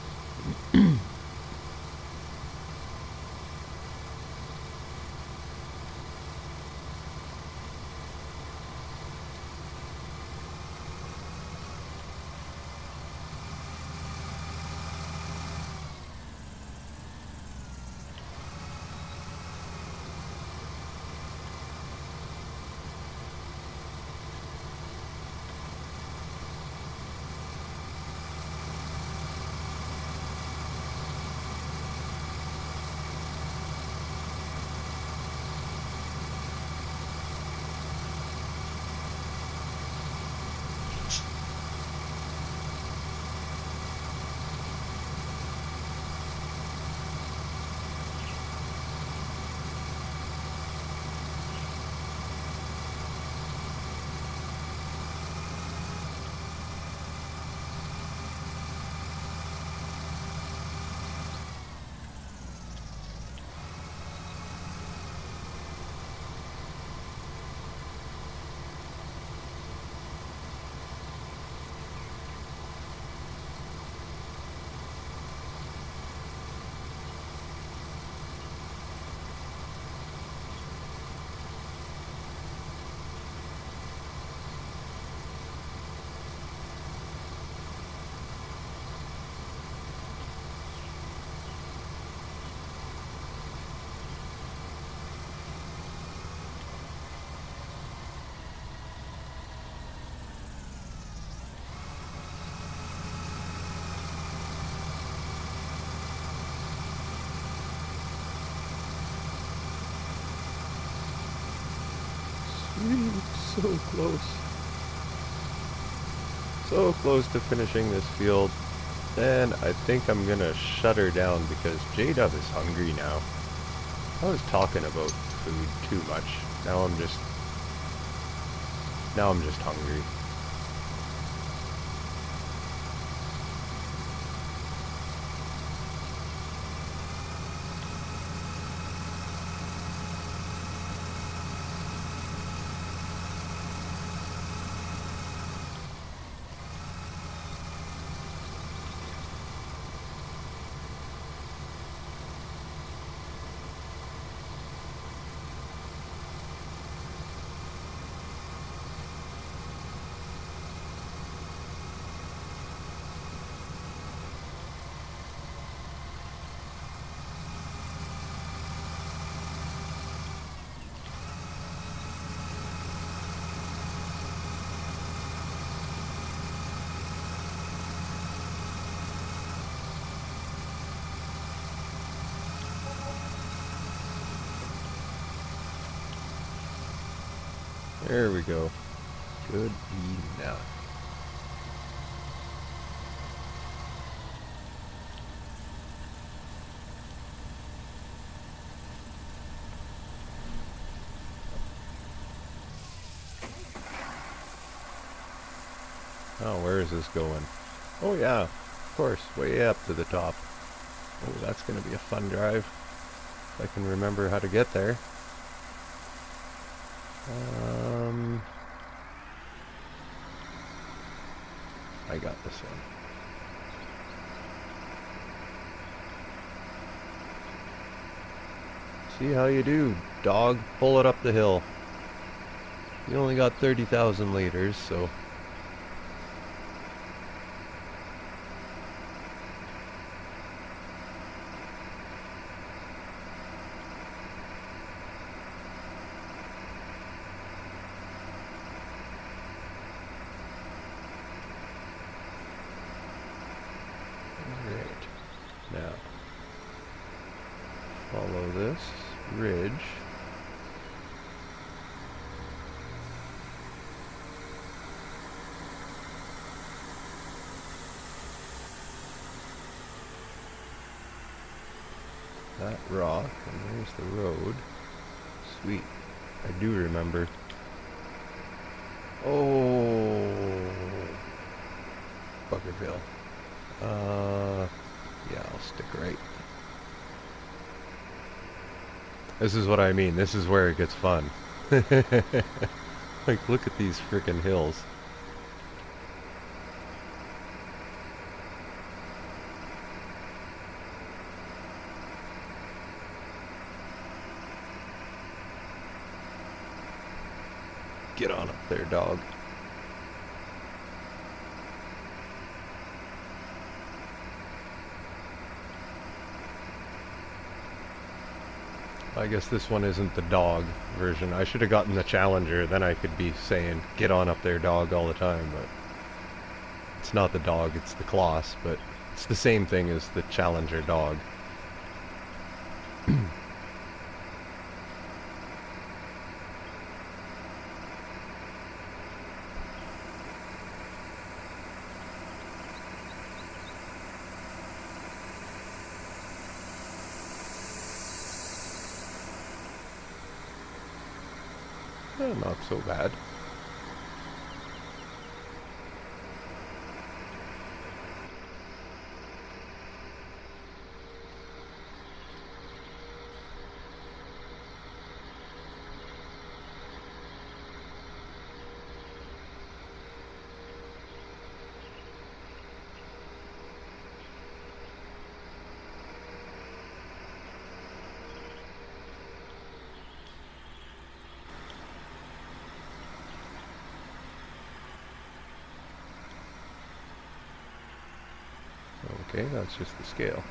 Speaker 1: So close. So close to finishing this field. And I think I'm gonna shut her down because J-Dub is hungry now. I was talking about food too much. Now I'm just hungry. There we go. Good enough. Oh, where is this going? Oh yeah, of course, way up to the top. Oh, that's gonna be a fun drive. If I can remember how to get there. I got this one. See how you do, dog. Pull it up the hill. You only got 30,000 liters, so... Alright. Now, follow this ridge. That rock, and there's the road. Sweet. I do remember. Oh, Buggerville. Yeah, I'll stick right. This is what I mean. This is where it gets fun. Like, look at these frickin' hills. Get on up there, dog. I guess this one isn't the dog version. I should have gotten the Challenger, then I could be saying, get on up there, dog, all the time, but it's not the dog, it's the Kloss, but it's the same thing as the Challenger dog. Not so bad. Okay, that's just the scale.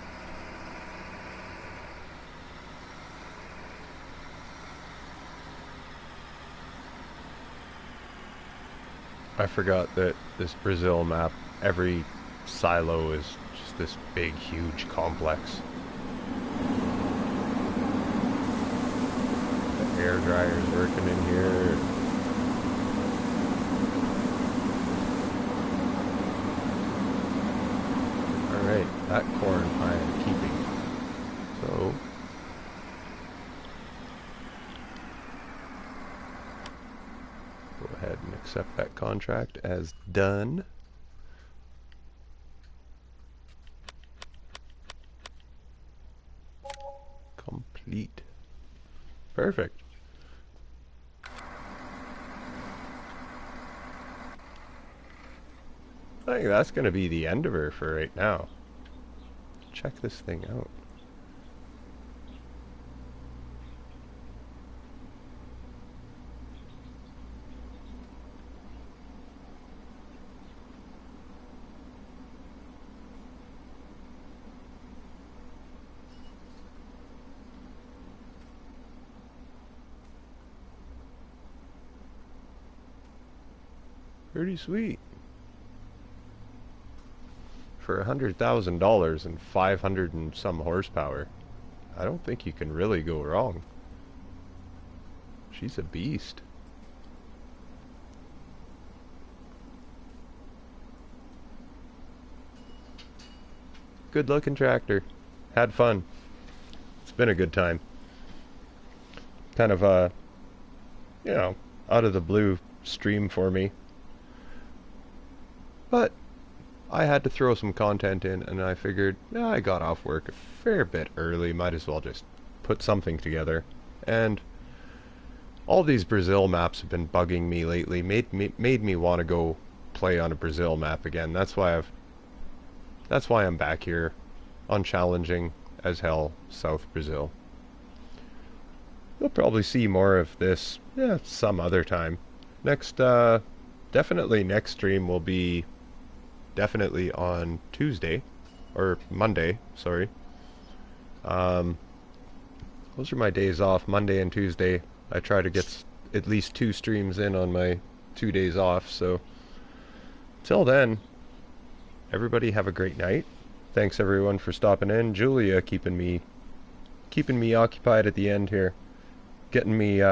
Speaker 1: I forgot that this Brazil map, every silo is just this big, huge complex. The air dryer's working in here. That corn I am keeping. So go ahead and accept that contract as done. Complete. Perfect. I think that's going to be the end of her for right now. Check this thing out. Pretty sweet. For $100,000 and 500 and some horsepower, I don't think you can really go wrong. She's a beast. Good looking tractor. Had fun. It's been a good time. Kind of a, you know, out of the blue stream for me. But I had to throw some content in, and I figured, yeah, I got off work a fair bit early, might as well just put something together. And all these Brazil maps have been bugging me lately, made me want to go play on a Brazil map again. That's why I'm back here on challenging as hell South Brazil. We'll probably see more of this, yeah, some other time. Next, definitely next stream will be definitely on Tuesday, or Monday, sorry. Those are my days off, Monday and Tuesday. I try to get at least 2 streams in on my 2 days off, so till then, everybody have a great night. Thanks everyone for stopping in. Julia keeping me occupied at the end here, getting me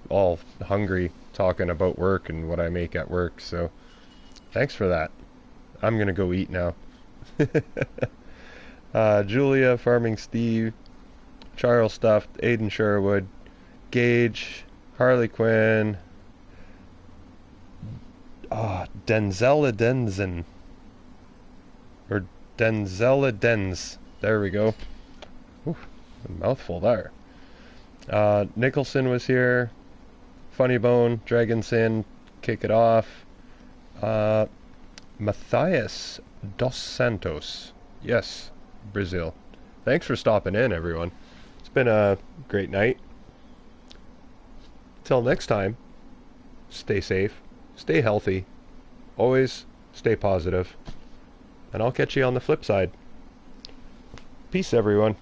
Speaker 1: all hungry talking about work and what I make at work, so thanks for that. I'm gonna go eat now. Julia, Farming Steve, Charles Stuffed, Aiden Sherwood, Gage, Harley Quinn, Denzella Denzen, or Denzella Denz. There we go. Oof, a mouthful there. Nicholson was here. Funny Bone, Dragon Sin, Kick It Off. Matthias dos Santos. Yes, Brazil. Thanks for stopping in, everyone. It's been a great night. Till next time, stay safe, stay healthy, always stay positive, and I'll catch you on the flip side. Peace, everyone.